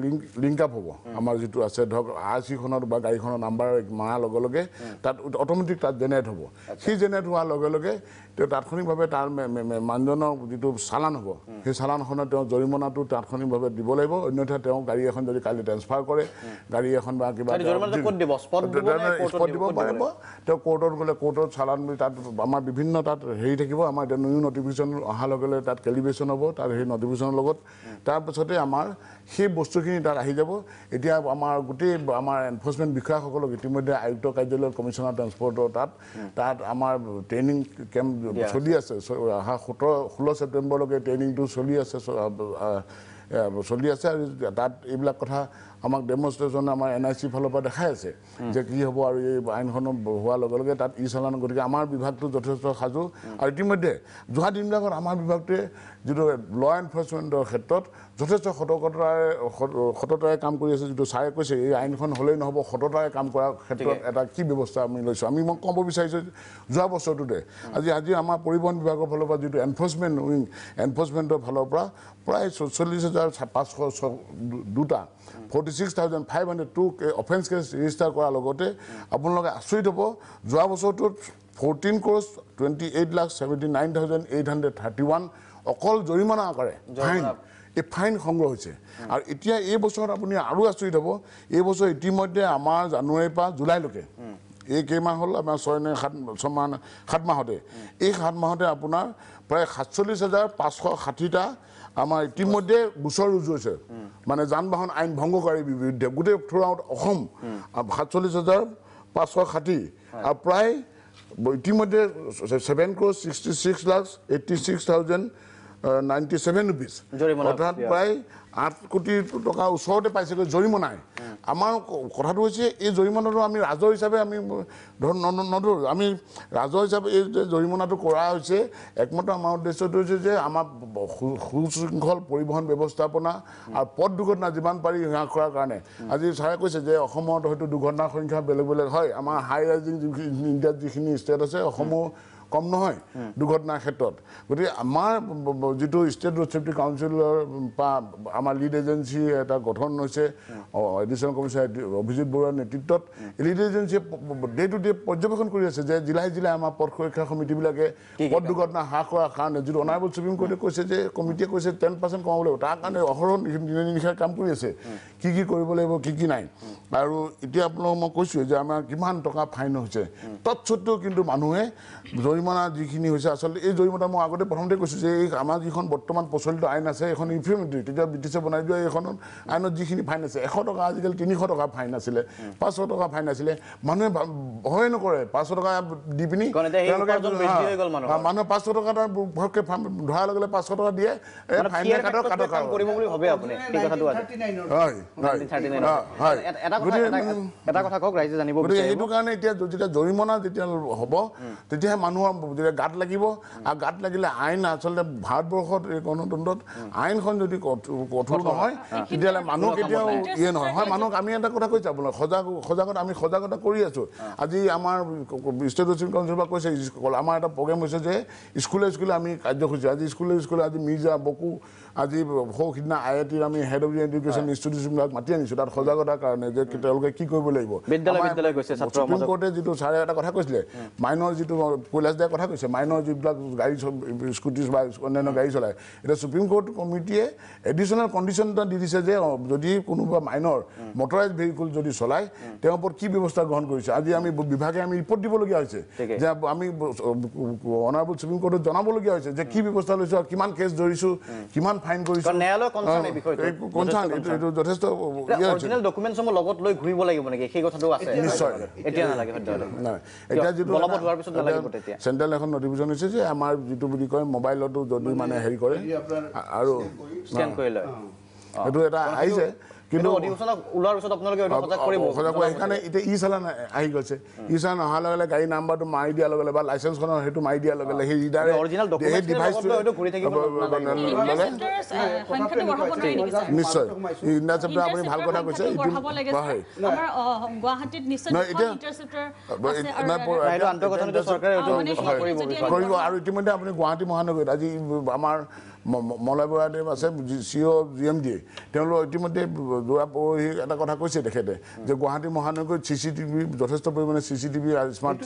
লিংক আপ হ'ব আমাৰ যিটো আছে ধৰক RC-খনত বা গাড়ীখনৰ নাম্বাৰ মাৰাৰ লগে লগে তাত অট'মেটিক তাত জেনেৰেট হ'ব সেই জেনেৰেট হোৱাৰ লগে লগে তেওঁ তাৎক্ষণিকভাৱে তাৰ মানুহজনৰ যিটো চালান হ'ব সেই চালানখনত তেওঁ জৰিমনাটো তাৎক্ষণিকভাৱে দিব লাগিব অন্যথা তেওঁ গাড়ী এখন যদি কালি ট্ৰেন্সফাৰ কৰে গাড়ী এখন বা কিবা স্পট দিব পাৰিব তেওঁ কোৰ্টত গ'লে কোৰ্টত চালান তাত আমাৰ বিভিন্ন তাত হেৰি থাকিব আমাৰ এতিয়া নিউ নটিফিকেশ্যন অহাৰ লগে লগে তাত কেলিব্ৰেশ্যন হ'ব তাত সেই নটিফিকেশ্যনৰ লগত তাৰপিছতে আমাৰ সেই বস্তুখিনি তাত আহি যাব এতিয়া আমাৰ গোটেই আমাৰ এনফৰ্চমেণ্ট বিষয়াসকলক ইতিমধ্যে আয়ুক্ত কাৰ্যালয় কমিশ্যনাৰ ট্ৰেন্সপৰ্টৰ তাত আমাৰ ট্ৰেইনিং কেম্প চলি আছে 16 ছেপ্টেম্বৰলৈকে ট্ৰেইনিংটো চলি আছে আৰু তাত এইবিলাক কথা আমাক ডেমনষ্ট্ৰেশ্যন আমাৰ NIC ফালৰ পৰা দেখাই আছে যে কি হ'ব আৰু এই আইনখন হোৱাৰ লগে লগে তাত চালান গতিকে আমাৰ বিভাগটো যথেষ্ট সাজু আৰু ইতিমধ্যে যোৱা দিনবিলাকত আমাৰ বিভাগটোৱে যিটো ল এনফৰ্চমেণ্টৰ ক্ষেত্ৰত যথেষ্ট সততাৰে কাম কৰি আছে যিটো ছাৰে কৈছে এই আইনখন হ'লেই নহ'ব সততাৰে কাম কৰাৰ ক্ষেত্ৰত এটা কি ব্যৱস্থা আমি লৈছোঁ মই ক'ব বিচাৰিছোঁ যোৱা বছৰটোতে আজি আমাৰ পৰিবহণ বিভাগৰ ফালৰ পৰা যিটো এনফৰ্চমেণ্ট উইং এনফৰ্চমেণ্টৰ ফালৰ পৰা প্ৰায় 46,502টা 46,502 অফেন্স কেছ ৰেজিষ্টাৰ কৰাৰ লগতে আপোনালোকে আচৰিত হ'ব যোৱা বছৰটোত 14,28,79,831 অকল জৰিমনা আকাৰে এই ফাইন সংগ্ৰহ হৈছে আৰু এতিয়া এই বছৰত আপুনি আৰু আচৰিত হ'ব এই বছৰ ইতিমধ্যে আমাৰ জানুৱাৰীৰ পৰা জুলাইলৈকে এই কেইমাহ হ'ল আমাৰ 7 মাহতে এই 7 মাহতে আপোনাৰ প্ৰায় 47,560টা আমাৰ ইতিমধ্যে গোচৰ ৰুজু হৈছে মানে যান বাহন আইন ভংগকাৰীৰ বিৰুদ্ধে গোটেই থ্ৰু আউট অসম 47,560 আৰু প্ৰায় ইতিমধ্যে 7,66,86,097 rupees অৰ্থাৎ প্ৰায় 8 কোটি টকাৰ ওচৰতে পাইছেগৈ জৰিমনাই আমাৰ কথাটো হৈছে এই জৰিমনাটো আমি ৰাজহ হিচাপে আমি নধৰোঁ আমি ৰাজহ হিচাপে এই যে জৰিমনাটো কৰা হৈছে একমাত্ৰ আমাৰ উদ্দেশ্যটো হৈছে যে আমাৰ সুশৃংখল পৰিবহণ ব্যৱস্থাপনা আৰু পথ দুৰ্ঘটনা যিমান পাৰি হ্ৰাস কৰাৰ কাৰণে আজি ছাৰে কৈছে যে অসমত হয়তো দুৰ্ঘটনাৰ সংখ্যা বেলেগ বেলেগ হয় আমাৰ হাই ৰাইজিং ইণ্ডিয়াত যিখিনি ষ্টেট আছে অসমো কম নহয় দুৰ্ঘটনাৰ ক্ষেত্ৰত গতিকে আমাৰ যিটো ষ্টেট ৰোড ছেফটি কাউন্সিলৰ বা আমাৰ লিড এজেঞ্চি এটা গঠন হৈছে এডিশ্যনেল কমিশ্যনাৰ অভিজিত বৰুৱাৰ নেতৃত্বত লিড এজেঞ্চিয়ে ডে টু ডে পৰ্যবেক্ষণ কৰি আছে যে জিলাই জিলাই আমাৰ পথ সুৰক্ষা সমিতিবিলাকে পথ দুৰ্ঘটনা হ্ৰাস কৰাৰ কাৰণে যিটো অনাৰেবল সুপ্ৰিম কোৰ্টে কৈছে যে কমিটিয়ে কৈছে 10% কমাব লাগিব তাৰ কাৰণে অহৰহ নিশাই কাম কৰি আছে কি কৰিব লাগিব কি নাই আৰু এতিয়া আপোনালোকক মই কৈছোঁ যে আমাৰ কিমান টকা ফাইন হৈছে তৎসত্ত্বেও কিন্তু মানুহে জৰিমনা যিখিনি হৈছে আচলতে এই জৰিমনা মই আগতে প্ৰথমতে কৈছোঁ যে এই আমাৰ যিখন বৰ্তমান প্ৰচলিত আইন আছে এখন ইনফ্ৰিমেটৰী তেতিয়া ব্ৰিটিছে বনাই দিয়া এইখনত আইনত যিখিনি ফাইন আছে 100 টকা আজিকালি 300 টকা ফাইন আছিলে 500 টকা ফাইন আছিলে মানুহে ভয় নকৰে 500 টকা দি পিনি মানুহে 500 টকা ভৰকে ধৰাৰ লগে লগে 500 টকা দিয়ে ফাইন কাটক কৰিব বুলি ভাবে আপুনি কি কথাটো আছে এটা কথা কওক ৰাইজে জানিব বিচাৰে এইটো কাৰণে এতিয়া যেতিয়া জৰিমনা যেতিয়া হ'ব তেতিয়াহে মানুহৰ যেতিয়া গাত লাগিব আৰু গাত লাগিলে আইন আচলতে ভাৰতবৰ্ষত এই গণতন্ত্ৰত আইনখন যদি কঠোৰ নহয় তেতিয়াহ'লে মানুহ কেতিয়াও নহয় হয় মানুহক আমি এটা কথা কৈছোঁ আপোনাৰ সজাগতা কৰি আছোঁ আজি আমাৰ ষ্টেট চিফ কাউন্সিলৰ পৰা কৈছে আমাৰ এটা প্ৰগ্ৰেম হৈছে যে স্কুলে আমি কাৰ্যসূচী আজি স্কুলে আজি মিৰ্জা বকু আজি সিদিনা IITৰ আমি হেড অফ এডুকেশ্যন ইনষ্টিটিউচনবিলাক মাতি আনিছোঁ তাত সজাগতাৰ কাৰণে যে তেওঁলোকে কি কৰিব লাগিব সুপ্ৰিম কোৰ্টে যিটো ছাৰে এটা কথা কৈছিলে মাইনৰ যিটো কৈলাশ দায়ে কথা কৈছে মাইনৰ যিবিলাক গাড়ী স্কুটি বা অন্যান্য গাড়ী চলায় এতিয়া সুপ্ৰিম কোৰ্ট কমিটিয়ে এডিশ্যনেল কণ্ডিশ্যন এটা দি দিছে যে যদি কোনোবা মাইনৰ মটৰাইজ ভেহিকুল যদি চলায় তেওঁৰ ওপৰত কি ব্যৱস্থা গ্ৰহণ কৰিছে আজি আমি বিভাগে আমি ৰিপৰ্ট দিবলগীয়া হৈছে যে আমি অনাৰেবল সুপ্ৰিম কোৰ্টত জনাবলগীয়া হৈছে যে কি ব্যৱস্থা লৈছোঁ আৰু কিমান কেছ ধৰিছোঁ কিমান ফাইন কৰিছোঁ এইটো যথেষ্ট লগত লৈ ঘূৰিব লাগিব নেকি সেই কথাটো আছে নিশ্চয় এতিয়া নালাগে এতিয়া যিটো চেণ্ট্ৰেল এখন নটিফিকেশ্যন হৈছে যে আমাৰ যিটো বুলি কয় মোবাইলতো যদি মানে হেৰি কৰে আৰু স্কেন কৰি লয় এইটো এটা আহিছে কিন্তু ওলোৱাৰ পিছত আপোনালোকে সেইকাৰণে এতিয়া চালান আহি গৈছে চালান অহাৰ লগে লগে গাড়ী নাম্বাৰটো মাৰি দিয়াৰ লগে লগে বা লাইচেন্সখনৰ সেইটো মাৰি দিয়াৰ লগে লগে সেই ৰিডাৰে সেই ডিভাইচটো নিশ্চয় ইণ্ডিয়া চেপ্টাৰ আপুনি ভাল কথা কৈছে কৰিব আৰু ইতিমধ্যে আপুনি গুৱাহাটী মহানগৰীত আজি আমাৰ মলয় বৰাদেৱ আছে CEO GMD তেওঁলোক ইতিমধ্যে যোৱা পৰহি এটা কথা কৈছে তেখেতে যে গুৱাহাটী মহানগৰীত CCTV যথেষ্ট পৰিমাণে CCTV আৰু স্মাৰ্ট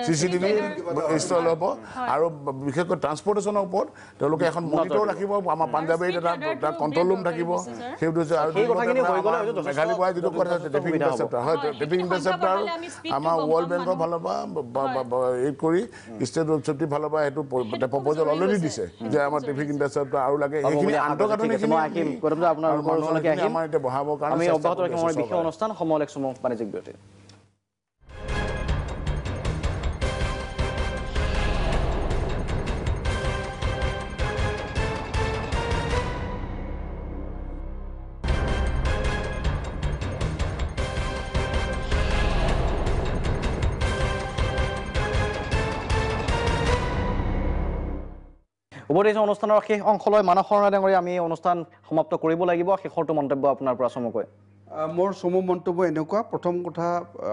CCTV ইনষ্টল হ'ব আৰু বিশেষকৈ ট্ৰান্সপৰ্টেশ্যনৰ ওপৰত তেওঁলোকে এখন মনিটৰ ৰাখিব আমাৰ পাঞ্জাৱীত এটা কণ্ট্ৰল ৰুম থাকিব সেইটো হৈছে আৰু মেঘালী বৰাই যিটো কথা ট্ৰেফিক ইণ্টাৰচেপ্টাৰ হয় ট্ৰেফিক ইণ্টাৰচেপ্টাৰ আমাৰ ৱৰ্ল্ড বেংকৰ ফালৰ পৰা এই কৰি ষ্টেট ৰোড চেফটিৰ ফালৰ পৰা সেইটো প্ৰপ'জেল অলৰেডি দিছে যে আমাৰ ট্ৰেফিক ইণ্ডাষ্ট্ৰি আৰু লাগে এইখিনি আন্তঃগাঁথনিখিনি আমাৰ এতিয়া বঢ়াবৰ কাৰণে আমি অব্যাহত ৰাখিম আমাৰ বিশেষ অনুষ্ঠান সময় সময় বাণিজ্যিক বিৰতি উপদেশ অনুষ্ঠানৰ শেষ অংশলৈ মানস শৰ্মা ডাঙৰীয়া আমি অনুষ্ঠান সমাপ্ত কৰিব লাগিব শেষৰটো মন্তব্য আপোনাৰ পৰা চমুকৈ মোৰ চমু মন্তব্য এনেকুৱা প্ৰথম কথা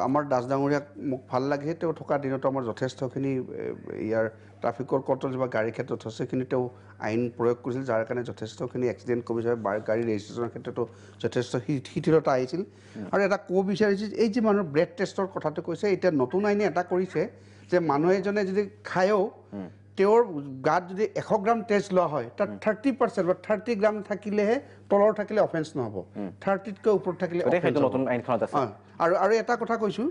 আমাৰ দাস ডাঙৰীয়াক মোক ভাল লাগে তেওঁ থকা দিনত আমাৰ যথেষ্টখিনি ইয়াৰ ট্ৰাফিকৰ কণ্ট্ৰল বা গাড়ীৰ ক্ষেত্ৰত যথেষ্টখিনি তেওঁ আইন প্ৰয়োগ কৰিছিল যাৰ কাৰণে যথেষ্টখিনি এক্সিডেণ্ট কমিছে গাড়ী ৰেজিষ্ট্ৰেশ্যনৰ ক্ষেত্ৰতো যথেষ্ট শিথিলতা আহিছিল আৰু এটা ক'ব বিচাৰিছিল এই যে মানুহৰ ব্ৰেড টেষ্টৰ কথাটো কৈছে এতিয়া নতুন আইনে এটা কৰিছে যে মানুহ এজনে যদি খায়ও তেওঁৰ গাত যদি 100 গ্ৰাম টেষ্ট লোৱা হয় তাত 30% বা 30 গ্ৰাম থাকিলেহে তলৰ থাকিলে অফেন্স নহ'ব 30তকৈ ওপৰত থাকিলে আৰু এটা কথা কৈছোঁ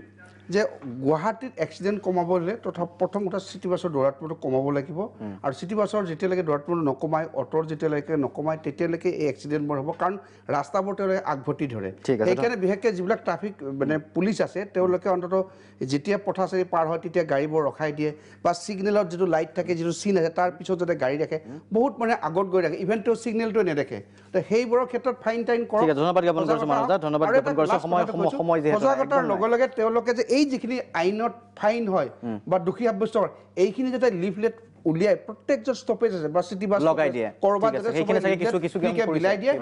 যে গুৱাহাটীত এক্সিডেণ্ট কমাবলৈ তথা প্ৰথম কথা চিটি বাছৰ দৌৰাত্মটো কমাব লাগিব আৰু চিটি বাছৰ যেতিয়ালৈকে দৌৰাত্মটো নকমায় অ'টোৰ যেতিয়ালৈকে নকমায় তেতিয়ালৈকে এই এক্সিডেণ্টবোৰ হ'ব কাৰণ ৰাস্তাবোৰ তেওঁলোকে আগভতি ধৰে সেইকাৰণে বিশেষকৈ যিবিলাক ট্ৰাফিক মানে পুলিচ আছে তেওঁলোকে অন্ততঃ যেতিয়া পথাচাৰী পাৰ হয় তেতিয়া গাড়ীবোৰ ৰখাই দিয়ে বা ছিগনেলত যিটো লাইট থাকে যিটো চিন আছে তাৰ পিছত যাতে গাড়ী ৰাখে বহুত মানে আগত গৈ ৰাখে ইভেন তেওঁ ছিগনেলটোৱে নেদেখে তো সেইবোৰৰ ক্ষেত্ৰত ফাইন টাইন কৰক সজাগতাৰ লগে লগে তেওঁলোকে যে এই যিখিনি আইনত ফাইন হয় বা দোষী সাব্যস্ত হয় এইখিনি যাতে লিফলেট উলিয়াই প্ৰত্যেকজন ষ্টপেজ আছে বা চিটি বাছ লগাই দিয়ে কৰবাত বিলাই দিয়ে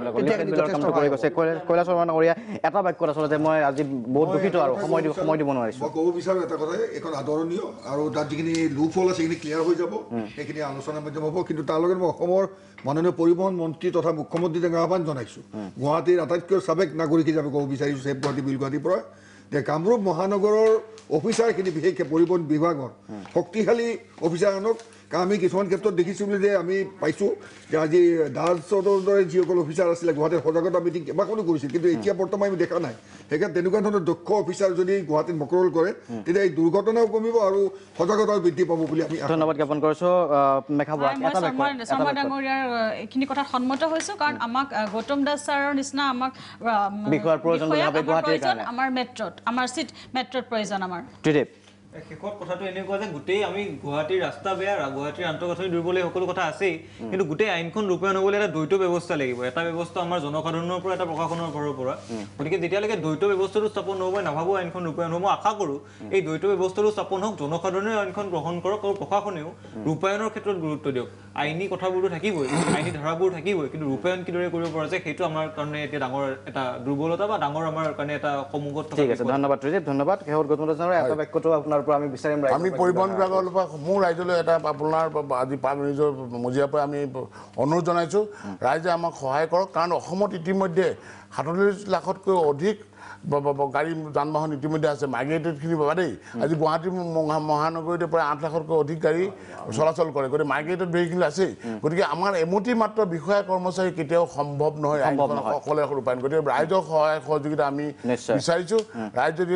কৈলাশ শৰ্মা ডাঙৰীয়া এটা বাক্যত আচলতে মই আজি বহুত দুখিত আৰু সময় দিব নোৱাৰিছোঁ মই ক'ব বিচাৰোঁ এটা কথা এইখন আদৰণীয় আৰু তাত যিখিনি লুফল আছে সেইখিনি ক্লিয়াৰ হৈ যাব সেইখিনি আলোচনাৰ মাধ্যম হ'ব কিন্তু তাৰ লগত মই অসমৰ মাননীয় পৰিবহণ মন্ত্ৰী তথা মুখ্যমন্ত্ৰী আহ্বান জনাইছোঁ গুৱাহাটীৰ আটাইতকৈ সাবেক নাগৰিক হিচাপে ক'ব বিচাৰিছোঁ ছেফ গুৱাহাটী বিল গুৱাহাটীৰ পৰা যে কামৰূপ মহানগৰৰ অফিচাৰখিনি বিশেষকৈ পৰিবহণ বিভাগৰ শক্তিশালী অফিচাৰ আনক কাৰণ আমি কিছুমান ক্ষেত্ৰত দেখিছিলোঁ যে আমি পাইছোঁ যে আজি দাসৰ দৰে যিসকল অফিচাৰ আছিলে গুৱাহাটীত সজাগতা মিটিং কেইবাখনো কৰিছিল, কিন্তু এতিয়া বৰ্তমান আমি দেখা নাই। সেইকাৰণে তেনেকুৱা ধৰণৰ দক্ষ অফিচাৰ যদি গুৱাহাটীত মকৰল কৰে তেতিয়া এই দুৰ্ঘটনাও কমিব আৰু সজাগতাও বৃদ্ধি পাব বুলি আমি ধন্যবাদ জ্ঞাপন কৰিছোঁ। মেঘা বৰা, শৰ্মা ডাঙৰীয়াৰ এইখিনি কথাত সন্মত হৈছোঁ, কাৰণ আমাক গৌতম দাস ছাৰৰ নিচিনা আমাক বিষয়ৰ প্ৰয়োজন বুলি ভাবে গুৱাহাটীৰ কাৰণে। আমাৰ মেট্ৰত, আমাৰ চিট মেট্ৰত প্ৰয়োজন আমাৰ। ত্ৰিদীপ, শেষত কথাটো এনেকুৱা যে গোটেই আমি গুৱাহাটীৰ ৰাস্তা বেয়া, গুৱাহাটীৰ আন্তঃগাঁথনি দুৰ্বল, এই সকলো কথা আছেই, কিন্তু গোটেই আইনখন ৰূপায়ণ হ'বলৈ এটা দ্বৈত ব্যৱস্থা লাগিব। এটা ব্যৱস্থা আমাৰ জনসাধাৰণৰ পৰা, এটা প্ৰশাসনৰ ফালৰ পৰা। গতিকে যেতিয়ালৈকে দ্বৈত ব্যৱস্থাটো স্থাপন নহ'ব, নাভাবোঁ আইনখন ৰূপায়ণ হ'ব। আশা কৰোঁ এই দ্বৈত ব্যৱস্থাটো স্থাপন হওক, জনসাধাৰণে আইনখন গ্ৰহণ কৰক আৰু প্ৰশাসনেও ৰূপায়ণৰ ক্ষেত্ৰত গুৰুত্ব দিয়ক। আইনী কথাবোৰতো থাকিবই, আইনী ধাৰাবোৰ থাকিবই, কিন্তু ৰূপায়ণ কিদৰে কৰিব পৰা যায় সেইটো আমাৰ কাৰণে এতিয়া ডাঙৰ এটা দুৰ্বলতা বা ডাঙৰ আমাৰ কাৰণে এটা সন্মুখত থকা। ঠিক আছে, ধন্যবাদ ত্ৰিদীপ, ধন্যবাদ। শেষত গৌতম দাস এটা বাক্যটো আপোনাৰ পৰা আমি বিচাৰিম। আমি পৰিবহণ বিভাগৰ পৰা মোৰ ৰাইজলৈ এটা আপোনাৰ আজি প্ৰাগ নিউজৰ মজিয়াৰ পৰা আমি অনুৰোধ জনাইছোঁ, ৰাইজে আমাক সহায় কৰক, কাৰণ অসমত ইতিমধ্যে 47 লাখতকৈ অধিক গাড়ী যান বাহন ইতিমধ্যে আছে, মাইগ্ৰেটেডখিনি বাদেই। আজি গুৱাহাটী মহানগৰীতে প্ৰায় 8 লাখতকৈ অধিক গাড়ী চলাচল কৰে, গতিকে মাইগ্ৰেটেড ভেহিকেল আছেই। গতিকে আমাৰ এমুঠি মাত্ৰ বিষয়া কৰ্মচাৰী কেতিয়াও সম্ভৱ নহয় আইনখন অকলে ৰূপায়ণ। গতিকে ৰাইজৰ সহায় সহযোগিতা আমি বিচাৰিছোঁ। ৰাইজ যদি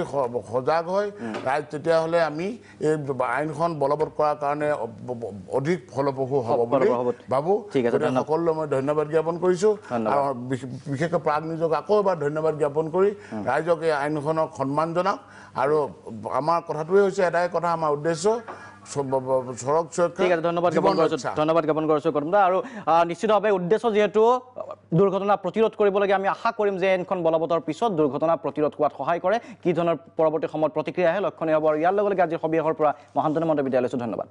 সজাগ হয়, ৰাইজ তেতিয়াহ'লে আমি এই আইনখন বলবৎ কৰাৰ কাৰণে অধিক ফলপ্ৰসূ হ'ব বুলি ভাবোঁ। গতিকে সকলোলৈ মই ধন্যবাদ জ্ঞাপন কৰিছোঁ, আৰু বিশেষকৈ প্ৰাগ নিউজক আকৌ এবাৰ ধন্যবাদ জ্ঞাপন কৰি ৰাইজক এই আইনখনক সন্মান জনাওক। আৰু আমাৰ কথাটোৱে হৈছে এটাই কথা, আমাৰ উদ্দেশ্য সড়ক সুৰক্ষা। ঠিক আছে, ধন্যবাদ জ্ঞাপন কৰিছোঁ গৌতম দা। আৰু নিশ্চিতভাৱে উদ্দেশ্য যিহেতু দুৰ্ঘটনা প্ৰতিৰোধ কৰিবলগীয়া, আমি আশা কৰিম যে আইনখন বলবৎৰ পিছত দুৰ্ঘটনা প্ৰতিৰোধ হোৱাত সহায় কৰে। কি ধৰণৰ পৰৱৰ্তী সময়ত প্ৰতিক্ৰিয়া আহে লক্ষণীয় হ'ব। আৰু ইয়াৰ লগে লগে আজিৰ সবিশেষৰ পৰা মহান্তনে মন্ত বিদায় লৈছোঁ। ধন্যবাদ।